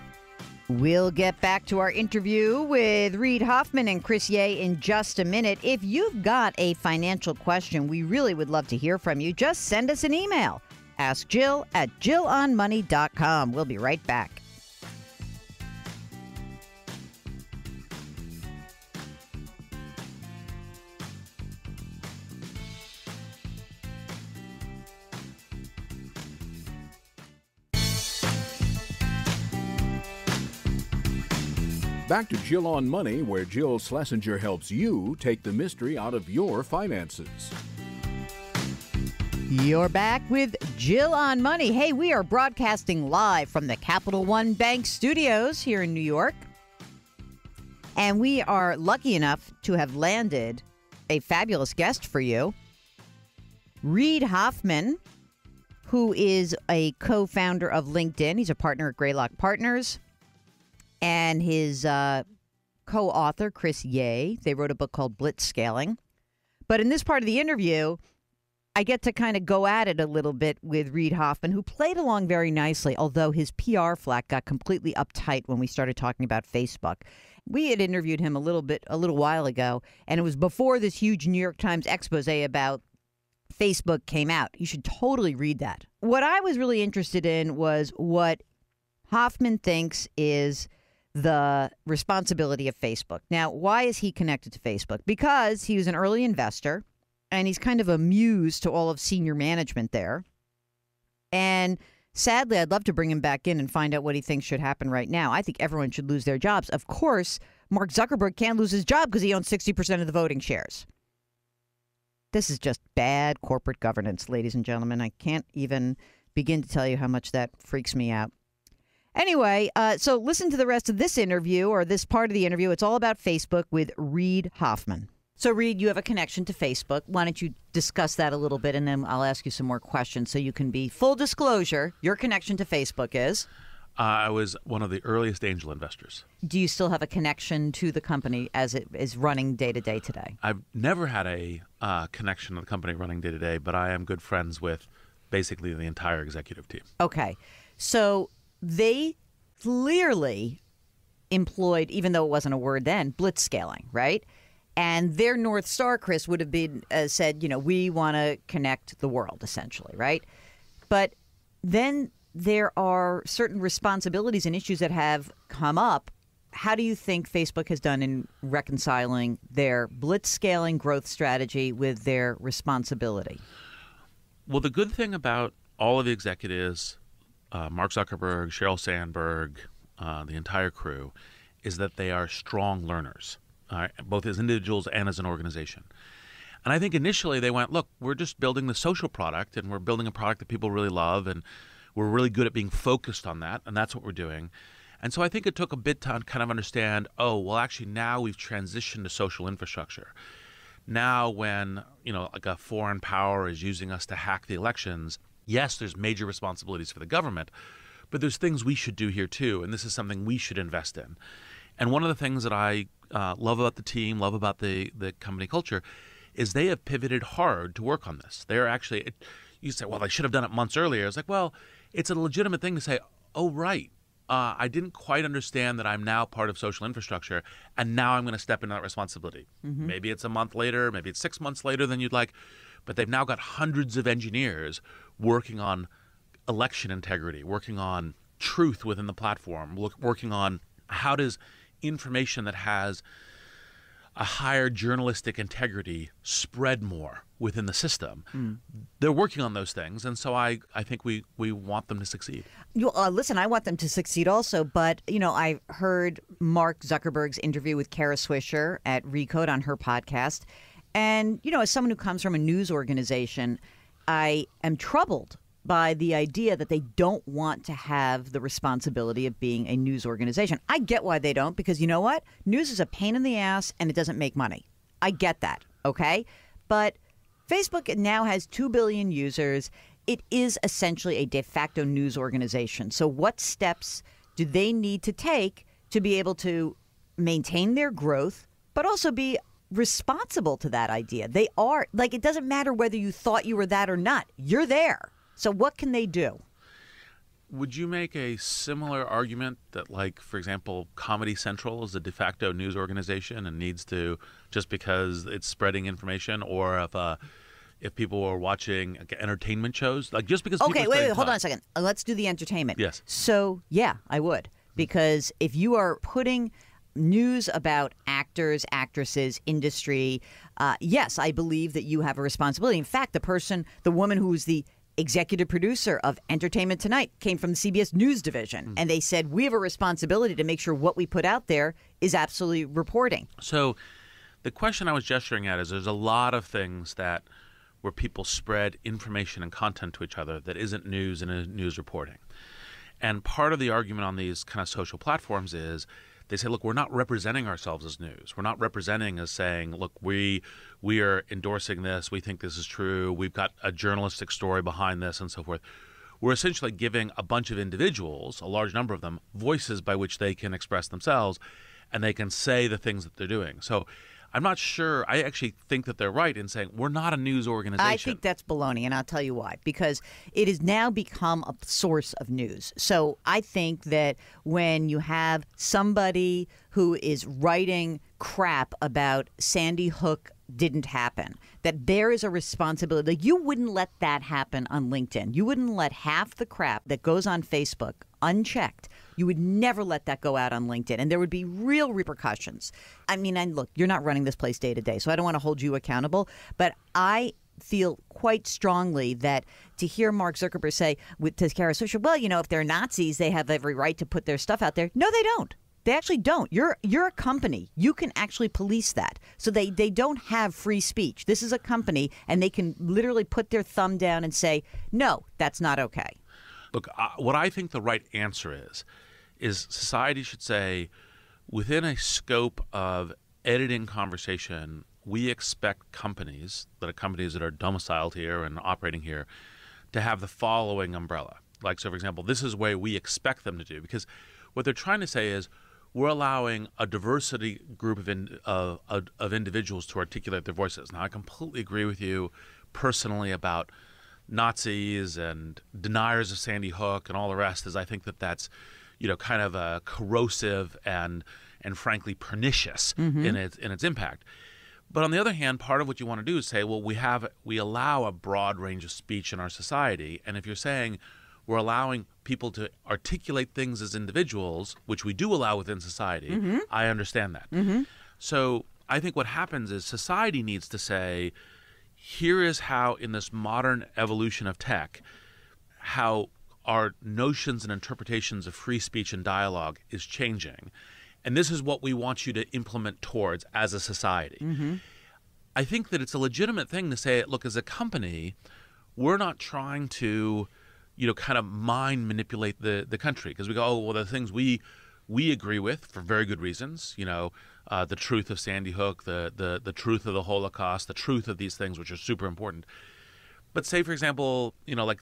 We'll get back to our interview with Reid Hoffman and Chris Yeh in just a minute. If you've got a financial question, we really would love to hear from you. Just send us an email. Ask Jill at JillOnMoney.com. We'll be right back. Back to Jill on Money, where Jill Schlesinger helps you take the mystery out of your finances. You're back with Jill on Money. Hey, we are broadcasting live from the Capital One Bank studios here in New York. And we are lucky enough to have landed a fabulous guest for you. Reid Hoffman, who is a co-founder of LinkedIn. He's a partner at Greylock Partners. And his co-author, Chris Yeh, they wrote a book called Blitzscaling. But in this part of the interview, I get to kind of go at it a little bit with Reid Hoffman, who played along very nicely, although his PR flack got completely uptight when we started talking about Facebook. We had interviewed him a little while ago, and it was before this huge New York Times expose about Facebook came out. You should totally read that. What I was really interested in was what Hoffman thinks is the responsibility of Facebook. Now, why is he connected to Facebook? Because he was an early investor, and he's kind of a muse to all of senior management there. And sadly, I'd love to bring him back in and find out what he thinks should happen right now. I think everyone should lose their jobs. Of course, Mark Zuckerberg can't lose his job because he owns 60% of the voting shares. This is just bad corporate governance, ladies and gentlemen. I can't even begin to tell you how much that freaks me out. Anyway, so listen to the rest of this interview, or this part of the interview. It's all about Facebook with Reid Hoffman. So, Reid, you have a connection to Facebook. Why don't you discuss that a little bit, and then I'll ask you some more questions so you can be full disclosure. Your connection to Facebook is? I was one of the earliest angel investors. Do you still have a connection to the company as it is running day-to-day today? I've never had a connection to the company running day-to-day, but I am good friends with basically the entire executive team. Okay. So they clearly employed, even though it wasn't a word then, blitzscaling, right? And their North Star, Chris, would have been said, we want to connect the world, essentially, right? But then there are certain responsibilities and issues that have come up. How do you think Facebook has done in reconciling their blitzscaling growth strategy with their responsibility? Well, the good thing about all of the executives, Mark Zuckerberg, Sheryl Sandberg, the entire crew, is that they are strong learners, both as individuals and as an organization. And I think initially they went, look, we're just building the social product, and we're building a product that people really love, and we're really good at being focused on that, and that's what we're doing. And so I think it took a bit to kind of understand, actually now we've transitioned to social infrastructure. Now when, like a foreign power is using us to hack the elections, yes, there's major responsibilities for the government, but there's things we should do here too, and this is something we should invest in. And one of the things that I love about the team, love about the company culture, is they have pivoted hard to work on this. They're actually, you say, well, they should have done it months earlier. It's like, well, it's a legitimate thing to say, oh, right. I didn't quite understand that I'm now part of social infrastructure, and now I'm going to step into that responsibility. Mm-hmm. Maybe it's a month later, maybe it's 6 months later than you'd like, but they've now got hundreds of engineers working on election integrity, working on truth within the platform, working on how does information that has a higher journalistic integrity spread more within the system. They're working on those things, and so I think we want them to succeed. Listen, I want them to succeed also, but, I heard Mark Zuckerberg's interview with Kara Swisher at Recode on her podcast, and, as someone who comes from a news organization, I am troubled by the idea that they don't want to have the responsibility of being a news organization. I get why they don't, because you know what? News is a pain in the ass and it doesn't make money. I get that, okay? But Facebook now has 2 billion users. It is essentially a de facto news organization. So what steps do they need to take to be able to maintain their growth, but also be responsible to that idea? They are, it doesn't matter whether you thought you were that or not. You're there. So what can they do? Would you make a similar argument that, for example, Comedy Central is a de facto news organization and needs to, just because it's spreading information, or if people were watching entertainment shows, just because Okay, wait, hold on a second. Let's do the entertainment. Yes. So, yeah, I would. Because if you are putting news about actors, actresses, industry, yes, I believe that you have a responsibility. In fact, the woman who was the executive producer of Entertainment Tonight came from the CBS News division. And they said, we have a responsibility to make sure what we put out there is absolutely reporting. So the question I was gesturing at is there's a lot of things where people spread information and content to each other that isn't news and news reporting. And part of the argument on these kind of social platforms is they say, look, we're not representing ourselves as news. We're not representing as saying, look, we are endorsing this. We think this is true. We've got a journalistic story behind this and so forth. We're essentially giving a bunch of individuals, a large number of them, voices by which they can express themselves and they can say the things that they're doing. So I'm not sure. I actually think that they're right in saying we're not a news organization. I think that's baloney, and I'll tell you why. Because it has now become a source of news. So I think that when you have somebody who is writing crap about Sandy Hook didn't happen, that there is a responsibility. You wouldn't let that happen on LinkedIn. You wouldn't let half the crap that goes on Facebook unchecked. You would never let that go out on LinkedIn, and there would be real repercussions. I mean, and look, you're not running this place day to day, so I don't want to hold you accountable, but I feel quite strongly that to hear Mark Zuckerberg say to Kara Swisher, well, if they're Nazis, they have every right to put their stuff out there. No, they don't. They actually don't. You're a company. You can actually police that. So they don't have free speech. This is a company, and they can literally put their thumb down and say, no, that's not okay. Look, what I think the right answer is society should say, within a scope of editing conversation, we expect companies that are domiciled here and operating here to have the following umbrella. So, for example, this is the way we expect them to do. Because what they're trying to say is we're allowing a diversity group of individuals to articulate their voices. Now, I completely agree with you personally about Nazis and deniers of Sandy Hook and all the rest, is I think that's kind of corrosive and frankly pernicious in its impact. But on the other hand, part of what you want to do is say, well, we allow a broad range of speech in our society, and if you're saying we're allowing people to articulate things as individuals, which we do allow within society, I understand that. So I think what happens is society needs to say, here is how, in this modern evolution of tech, how our notions and interpretations of free speech and dialogue is changing. And this is what we want you to implement towards as a society. I think that it's a legitimate thing to say, look, as a company, we're not trying to, kind of mind manipulate the country. Because we go, oh, well, the things we agree with for very good reasons, the truth of Sandy Hook, the truth of the Holocaust, the truth of these things, which are super important. But say, for example,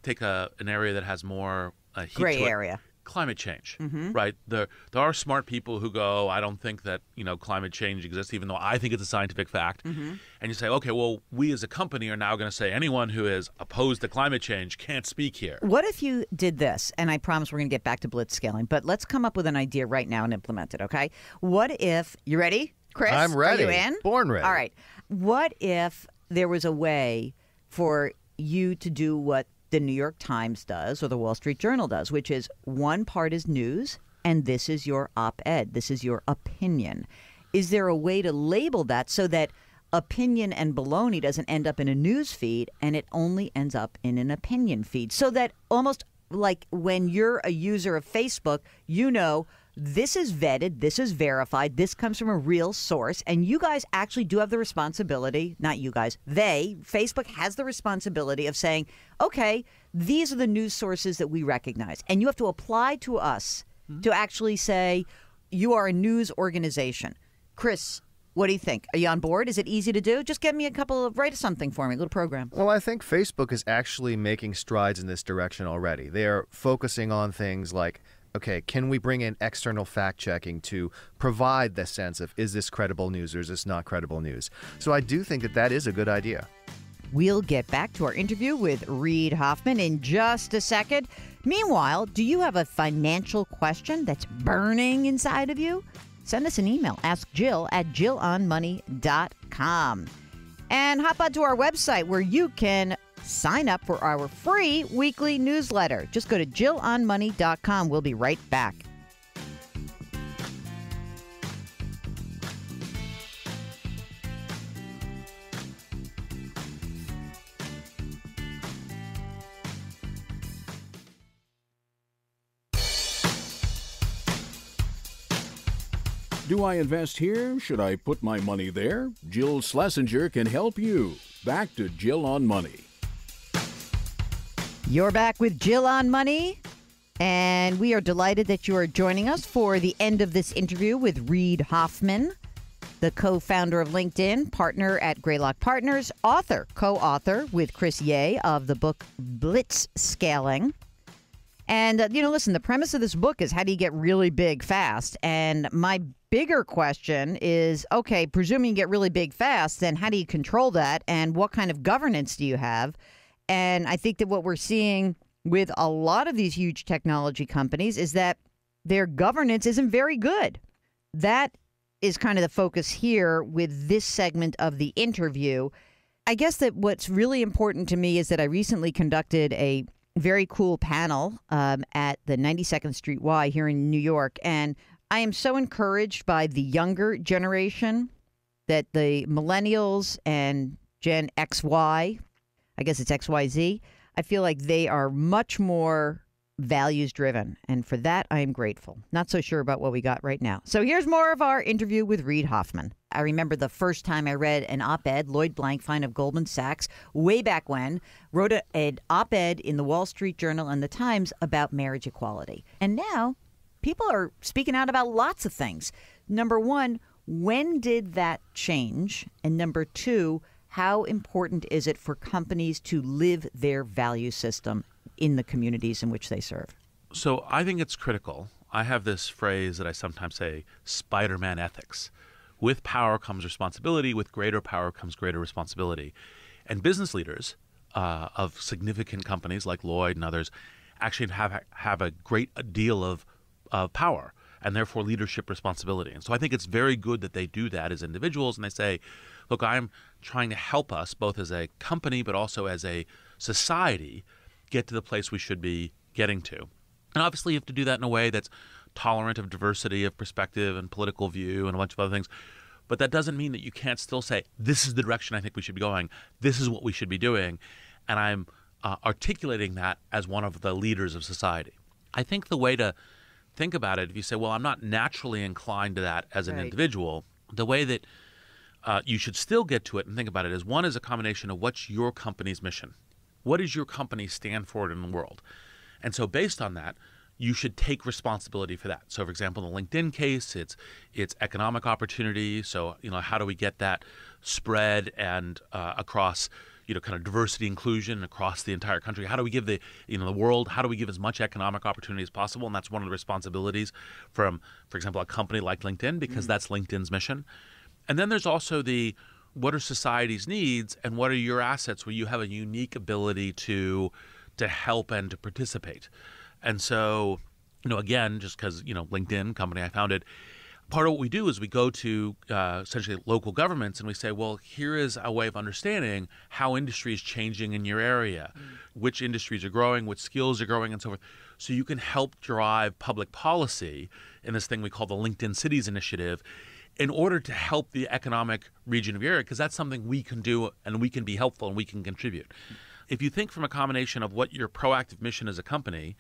take an area that has more heat gray to it. area. Climate change, right? There are smart people who go, I don't think that, climate change exists, even though I think it's a scientific fact. And you say, okay, well, we as a company are now going to say anyone who is opposed to climate change can't speak here. What if you did this? And I promise we're going to get back to blitzscaling, but let's come up with an idea right now and implement it, okay? What if, you ready, Chris? I'm ready. Are you in? Born ready. All right. What if there was a way for you to do what the New York Times does or the Wall Street Journal does, which is one part is news and this is your op-ed. This is your opinion. is there a way to label that so that opinion and baloney doesn't end up in a news feed and it only ends up in an opinion feed? So that almost like when you're a user of Facebook, you know, this is vetted, this is verified, this comes from a real source, and you guys actually do have the responsibility, not you guys, Facebook has the responsibility of saying, okay, these are the news sources that we recognize. And you have to apply to us to actually say, you are a news organization. Chris, what do you think? Are you on board? Is it easy to do? Just give me write something for me, a little program. Well, I think Facebook is actually making strides in this direction already. They are focusing on things like, okay, can we bring in external fact-checking to provide the sense of, is this credible news or is this not credible news? So I do think that that is a good idea. We'll get back to our interview with Reid Hoffman in just a second. Meanwhile, do you have a financial question that's burning inside of you? Send us an email. Ask Jill at jillonmoney.com. And hop on to our website where you can sign up for our free weekly newsletter. Just go to jillonmoney.com. We'll be right back. Do I invest here? Should I put my money there? Jill Schlesinger can help you. Back to Jill on Money. You're back with Jill on Money, and we are delighted that you are joining us for the end of this interview with Reid Hoffman, the co-founder of LinkedIn, partner at Greylock Partners, co-author with Chris Yeh of the book Blitzscaling. And, listen, the premise of this book is how do you get really big fast? And my bigger question is, okay, presuming you get really big fast, then how do you control that? And what kind of governance do you have? And I think that what we're seeing with a lot of these huge technology companies is that their governance isn't very good. That is kind of the focus here with this segment of the interview. I guess that what's really important to me is that I recently conducted a very cool panel at the 92nd Street Y here in New York. And I am so encouraged by the younger generation that the millennials and Gen XY, I guess it's XYZ, I feel like they are much more values driven. And for that, I am grateful. Not so sure about what we got right now. So here's more of our interview with Reid Hoffman. I remember the first time I read an op-ed, Lloyd Blankfein of Goldman Sachs, way back when, wrote an op-ed in the Wall Street Journal and the Times about marriage equality. And now people are speaking out about lots of things. Number one, when did that change? And number two, how important is it for companies to live their value system in the communities in which they serve? So I think it's critical. I have this phrase that I sometimes say, Spider-Man ethics. With power comes responsibility. With greater power comes greater responsibility. And business leaders of significant companies like Lloyd and others actually have a great deal of power and therefore leadership responsibility. And so I think it's very good that they do that as individuals and they say, look, I'm trying to help us both as a company but also as a society get to the place we should be getting to. And obviously you have to do that in a way that's tolerant of diversity of perspective and political view and a bunch of other things. But that doesn't mean that you can't still say, this is the direction I think we should be going. This is what we should be doing. And I'm articulating that as one of the leaders of society. I think the way to think about it, if you say, well, I'm not naturally inclined to that as an individual, the way that you should still get to it and think about it is one is a combination of what's your company's mission. What does your company stand for in the world? And so based on that, you should take responsibility for that. So, for example, in the LinkedIn case, it's economic opportunity. So, how do we get that spread and across, kind of diversity, inclusion across the entire country? How do we give the world? How do we give as much economic opportunity as possible? And that's one of the responsibilities from, for example, a company like LinkedIn, because that's LinkedIn's mission. And then there's also what are society's needs and what are your assets where you have a unique ability to help and to participate. And so, again, just because, LinkedIn company I founded, part of what we do is we go to essentially local governments and we say, well, here is a way of understanding how industry is changing in your area, which industries are growing, which skills are growing, and so forth. So you can help drive public policy in this thing we call the LinkedIn Cities Initiative in order to help the economic region of your area, because that's something we can do and we can be helpful and we can contribute. If you think from a combination of what your proactive mission as a company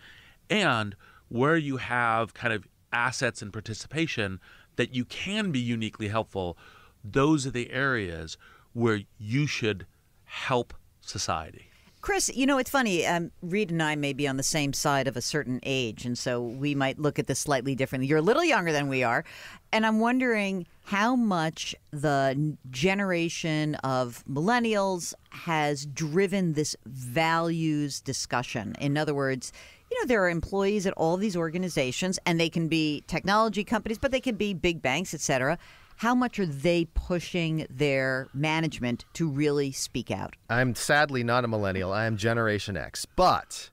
and where you have kind of assets and participation that you can be uniquely helpful, those are the areas where you should help society. Chris, you know, it's funny. Reid and I may be on the same side of a certain age, and so we might look at this slightly differently. You're a little younger than we are, and I'm wondering how much the generation of millennials has driven this values discussion. In other words, you know, there are employees at all these organizations, and they can be technology companies, but they can be big banks, et cetera. How much are they pushing their management to really speak out? I'm sadly not a millennial. I am Generation X. But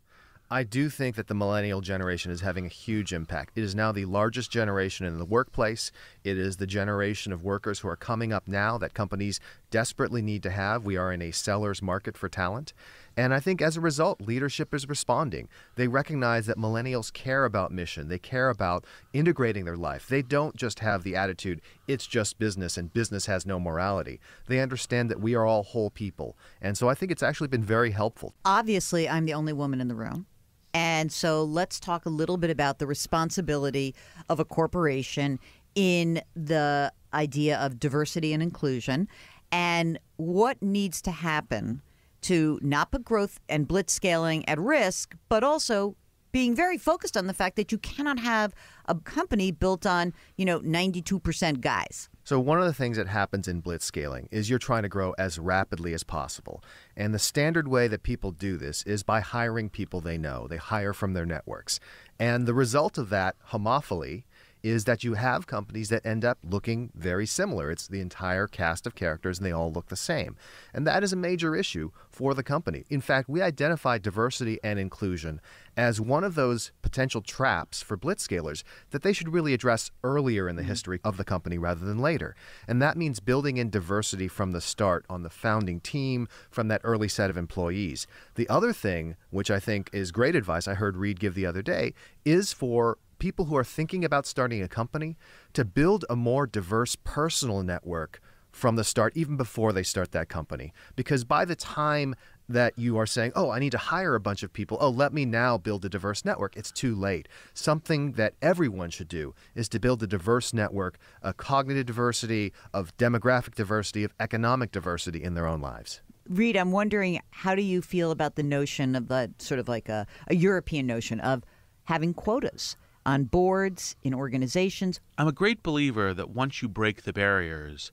I do think that the millennial generation is having a huge impact. It is now the largest generation in the workplace. It is the generation of workers who are coming up now that companies desperately need to have. We are in a seller's market for talent. And I think as a result, leadership is responding. They recognize that millennials care about mission. They care about integrating their life. They don't just have the attitude, it's just business and business has no morality. They understand that we are all whole people. And so I think it's actually been very helpful. Obviously, I'm the only woman in the room. And so let's talk a little bit about the responsibility of a corporation in the idea of diversity and inclusion and what needs to happen to not put growth and blitzscaling at risk, but also being very focused on the fact that you cannot have a company built on, 92% guys. So one of the things that happens in blitzscaling is you're trying to grow as rapidly as possible. And the standard way that people do this is by hiring people they know. They hire from their networks. And the result of that homophily is that you have companies that end up looking very similar. It's the entire cast of characters and they all look the same. And that is a major issue for the company. In fact, we identify diversity and inclusion as one of those potential traps for blitzscalers that they should really address earlier in the history of the company rather than later. And that means building in diversity from the start on the founding team, from that early set of employees. The other thing, which I think is great advice I heard Reid give the other day, is for people who are thinking about starting a company to build a more diverse personal network from the start, even before they start that company. Because by the time that you are saying, oh, I need to hire a bunch of people, oh, let me now build a diverse network, it's too late. Something that everyone should do is to build a diverse network, a cognitive diversity, of demographic diversity, of economic diversity in their own lives. Reid, I'm wondering, how do you feel about the notion of the sort of like a European notion of having quotas on boards, in organizations? I'm a great believer that once you break the barriers,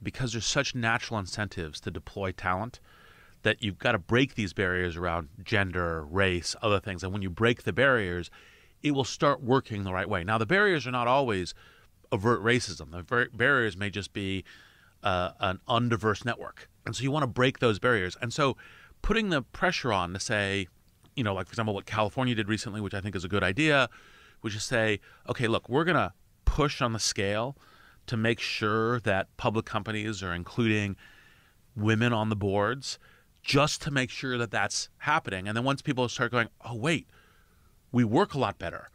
because there's such natural incentives to deploy talent, that you've got to break these barriers around gender, race, other things. And when you break the barriers, it will start working the right way. Now, the barriers are not always overt racism. The barriers may just be an undiverse network. And so you want to break those barriers. And so putting the pressure on to say, like, for example, what California did recently, which I think is a good idea, which is say, okay, look, we're going to push on the scale to make sure that public companies are including women on the boards, just to make sure that that's happening. And then once people start going, oh, wait, we work a lot better,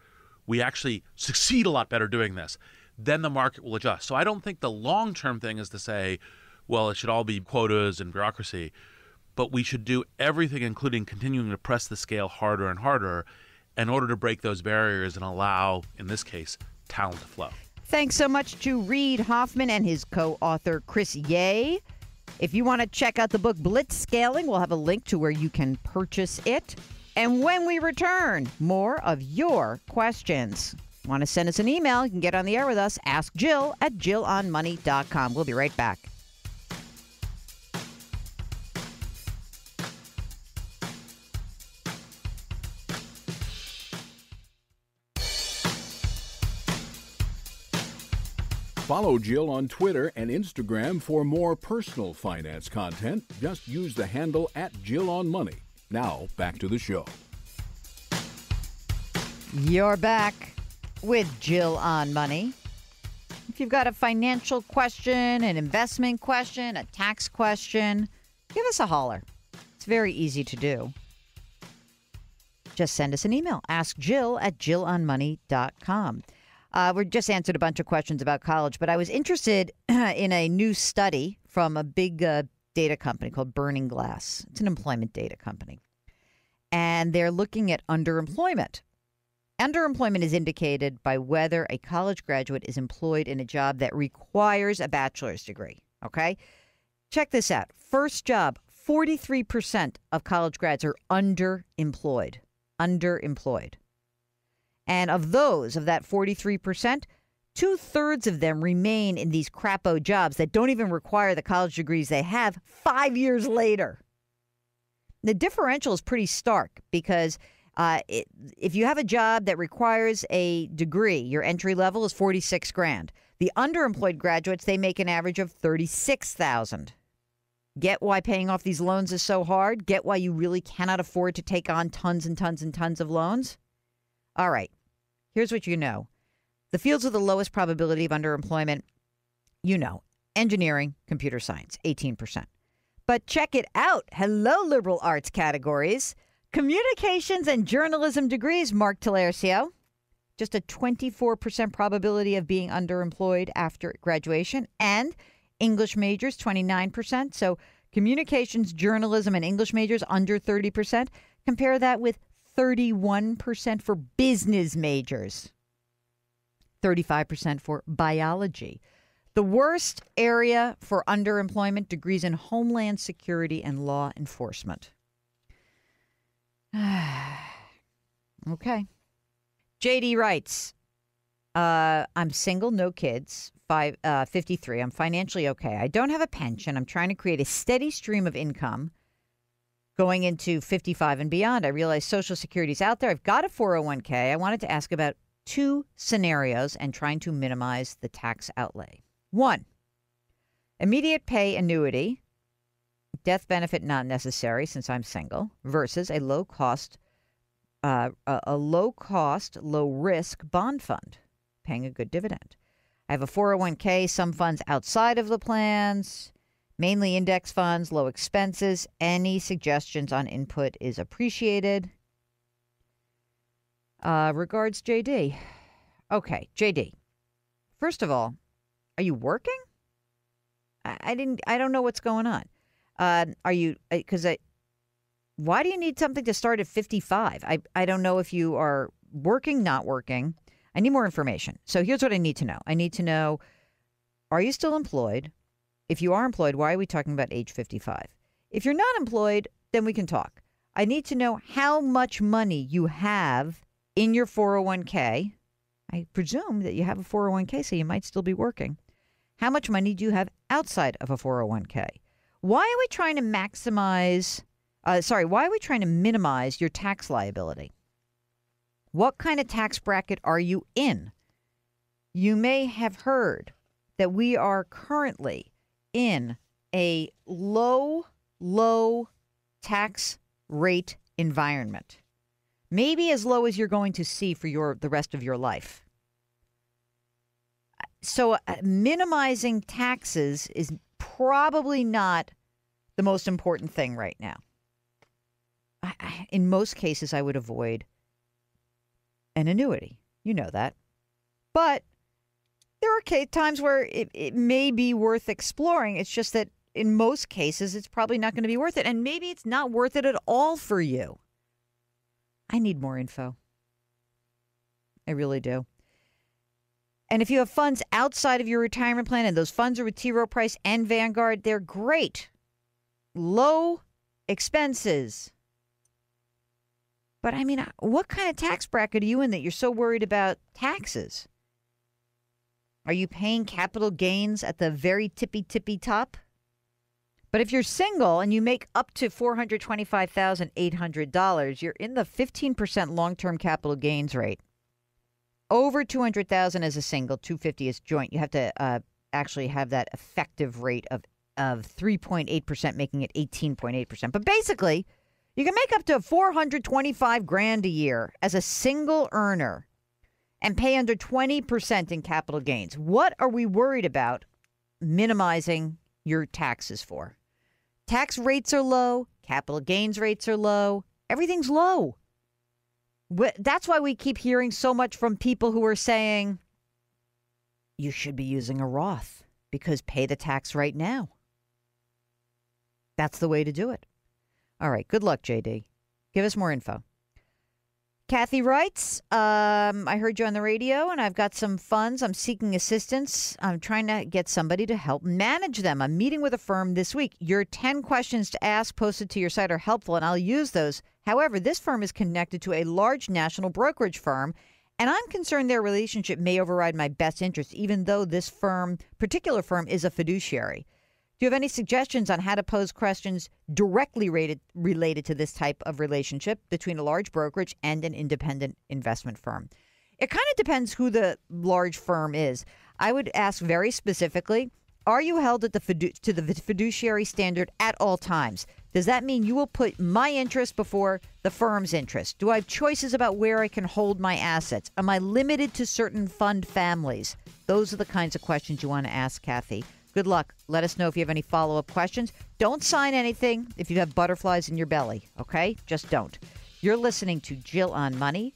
we actually succeed a lot better doing this, then the market will adjust. So I don't think the long-term thing is to say, well, it should all be quotas and bureaucracy, but we should do everything, including continuing to press the scale harder and harder in order to break those barriers and allow, in this case, talent to flow. Thanks so much to Reid Hoffman and his co-author, Chris Yeh. If you want to check out the book Blitzscaling, we'll have a link to where you can purchase it. And when we return, more of your questions. Want to send us an email? You can get on the air with us. Ask Jill at JillOnMoney.com. We'll be right back. Follow Jill on Twitter and Instagram for more personal finance content. Just use the handle @JillOnMoney. Now, back to the show. You're back with Jill on Money. If you've got a financial question, an investment question, a tax question, give us a holler. It's very easy to do. Just send us an email. Ask Jill at JillOnMoney.com. We just answered a bunch of questions about college, but I was interested in a new study from a big data company called Burning Glass. It's an employment data company. And they're looking at underemployment. Underemployment is indicated by whether a college graduate is employed in a job that requires a bachelor's degree. Okay? Check this out. First job, 43% of college grads are underemployed. Underemployed. And of that 43%, 2/3 of them remain in these crapo jobs that don't even require the college degrees they have 5 years later. The differential is pretty stark because if you have a job that requires a degree, your entry level is $46,000. The underemployed graduates, they make an average of $36,000. Get why paying off these loans is so hard? Get why you really cannot afford to take on tons and tons and tons of loans? All right. Here's what you know. The fields with the lowest probability of underemployment, engineering, computer science, 18%. But check it out. Hello, liberal arts categories. Communications and journalism degrees, Mark Talercio. Just a 24% probability of being underemployed after graduation. And English majors, 29%. So communications, journalism, and English majors under 30%. Compare that with 31% for business majors. 35% for biology. The worst area for underemployment, degrees in Homeland Security and law enforcement. Okay. JD writes, I'm single, no kids, 53. I'm financially okay. I don't have a pension. I'm trying to create a steady stream of income going into 55 and beyond. I realize Social Security's out there. I've got a 401k. I wanted to ask about 2 scenarios and trying to minimize the tax outlay. 1, immediate pay annuity, death benefit not necessary since I'm single, versus a low cost, low risk bond fund, paying a good dividend. I have a 401k, some funds outside of the plans, mainly index funds, low expenses. Any suggestions on input is appreciated. Regards, JD. Okay, JD. First of all, are you working? I don't know what's going on. Are you? Why do you need something to start at 55? I don't know if you are working, not working. I need more information. So here's what I need to know. I need to know, are you still employed? If you are employed, why are we talking about age 55? If you're not employed, then we can talk. I need to know how much money you have in your 401k. I presume that you have a 401k, so you might still be working. How much money do you have outside of a 401k? Why are we trying to minimize your tax liability? What kind of tax bracket are you in? You may have heard that we are currently in a low tax rate environment. Maybe as low as you're going to see for the rest of your life. So minimizing taxes is probably not the most important thing right now. In most cases, I would avoid an annuity. You know that. But there are times where it may be worth exploring. It's just that in most cases, it's probably not going to be worth it. And maybe it's not worth it at all for you. I need more info. I really do. And if you have funds outside of your retirement plan, and those funds are with T. Rowe Price and Vanguard, they're great. Low expenses. But I mean, what kind of tax bracket are you in that you're so worried about taxes? Are you paying capital gains at the very tippy top? But if you're single and you make up to $425,800, you're in the 15% long-term capital gains rate. Over $200,000 as a single, $250,000 as joint. You have to actually have that effective rate of 3.8%, making it 18.8%. But basically, you can make up to $425,000 a year as a single earner and pay under 20% in capital gains. What are we worried about minimizing your taxes for? Tax rates are low. Capital gains rates are low. Everything's low. That's why we keep hearing so much from people who are saying, you should be using a Roth because pay the tax right now. That's the way to do it. All right. Good luck, JD. Give us more info. Cathy writes, I heard you on the radio and I've got some funds. I'm seeking assistance. I'm trying to get somebody to help manage them. I'm meeting with a firm this week. Your 10 questions to ask posted to your site are helpful and I'll use those. However, this firm is connected to a large national brokerage firm and I'm concerned their relationship may override my best interest, even though this particular firm is a fiduciary. Do you have any suggestions on how to pose questions directly related to this type of relationship between a large brokerage and an independent investment firm? It kind of depends who the large firm is. I would ask very specifically, are you held at to the fiduciary standard at all times? Does that mean you will put my interest before the firm's interest? Do I have choices about where I can hold my assets? Am I limited to certain fund families? Those are the kinds of questions you want to ask, Cathy. Good luck. Let us know if you have any follow-up questions. Don't sign anything if you have butterflies in your belly, okay? Just don't. You're listening to Jill on Money.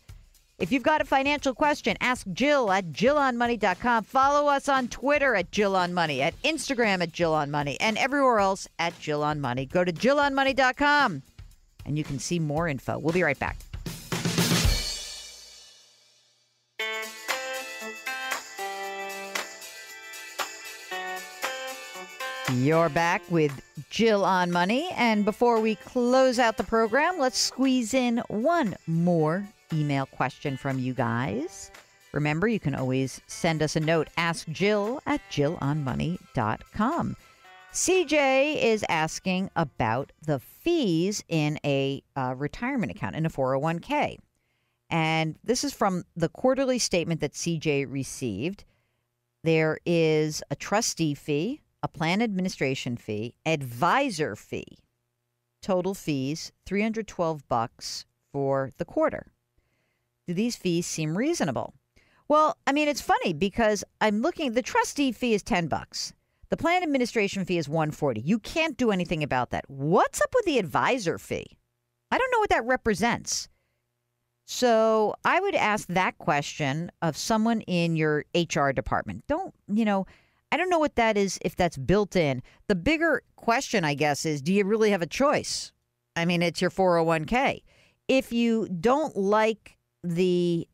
If you've got a financial question, ask Jill at JillOnMoney.com. Follow us on Twitter at Jill on Money, at Instagram at Jill on Money, and everywhere else at Jill on Money. Go to JillOnMoney.com and you can see more info. We'll be right back. You're back with Jill on Money. And before we close out the program, let's squeeze in one more email question from you guys. Remember, you can always send us a note. Ask Jill at JillOnMoney.com. CJ is asking about the fees in a retirement account, in a 401k. And this is from the quarterly statement that CJ received. There is a trustee fee, a plan administration fee, advisor fee, total fees, $312 for the quarter. Do these fees seem reasonable? Well, I mean, it's funny because I'm looking, the trustee fee is $10. The plan administration fee is $140. You can't do anything about that. What's up with the advisor fee? I don't know what that represents. So I would ask that question of someone in your HR department. I don't know what that is, if that's built in. The bigger question, I guess, is do you really have a choice? I mean, it's your 401k. If you don't like the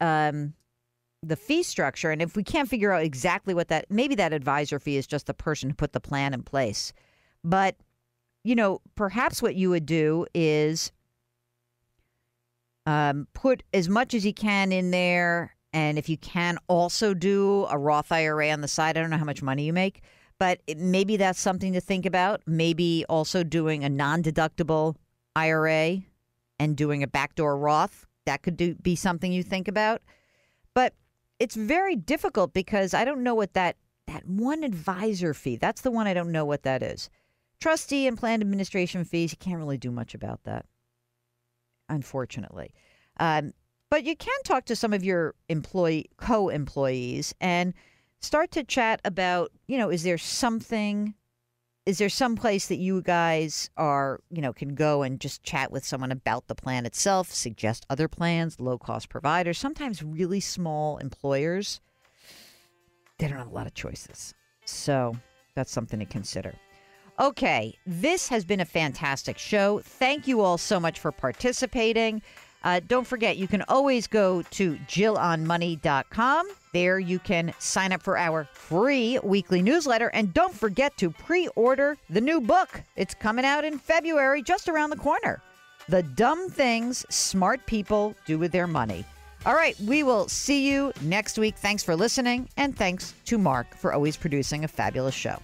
fee structure, and if we can't figure out exactly what that, maybe that advisor fee is just the person who put the plan in place. But, perhaps what you would do is put as much as you can in there. And if you can also do a Roth IRA on the side, I don't know how much money you make, but maybe that's something to think about. Maybe also doing a non-deductible IRA and doing a backdoor Roth. That could be something you think about. But it's very difficult because I don't know what that one advisor fee, that's the one I don't know what that is. Trustee and plan administration fees, you can't really do much about that, unfortunately. But you can talk to some of your co-employees and start to chat about, is there some place that you guys are, can go and just chat with someone about the plan itself, suggest other plans, low-cost providers. Sometimes really small employers, they don't have a lot of choices. So that's something to consider. Okay, this has been a fantastic show. Thank you all so much for participating. Don't forget, you can always go to JillOnMoney.com. There you can sign up for our free weekly newsletter. And don't forget to pre-order the new book. It's coming out in February, just around the corner. The Dumb Things Smart People Do With Their Money. All right, we will see you next week. Thanks for listening. And thanks to Mark for always producing a fabulous show.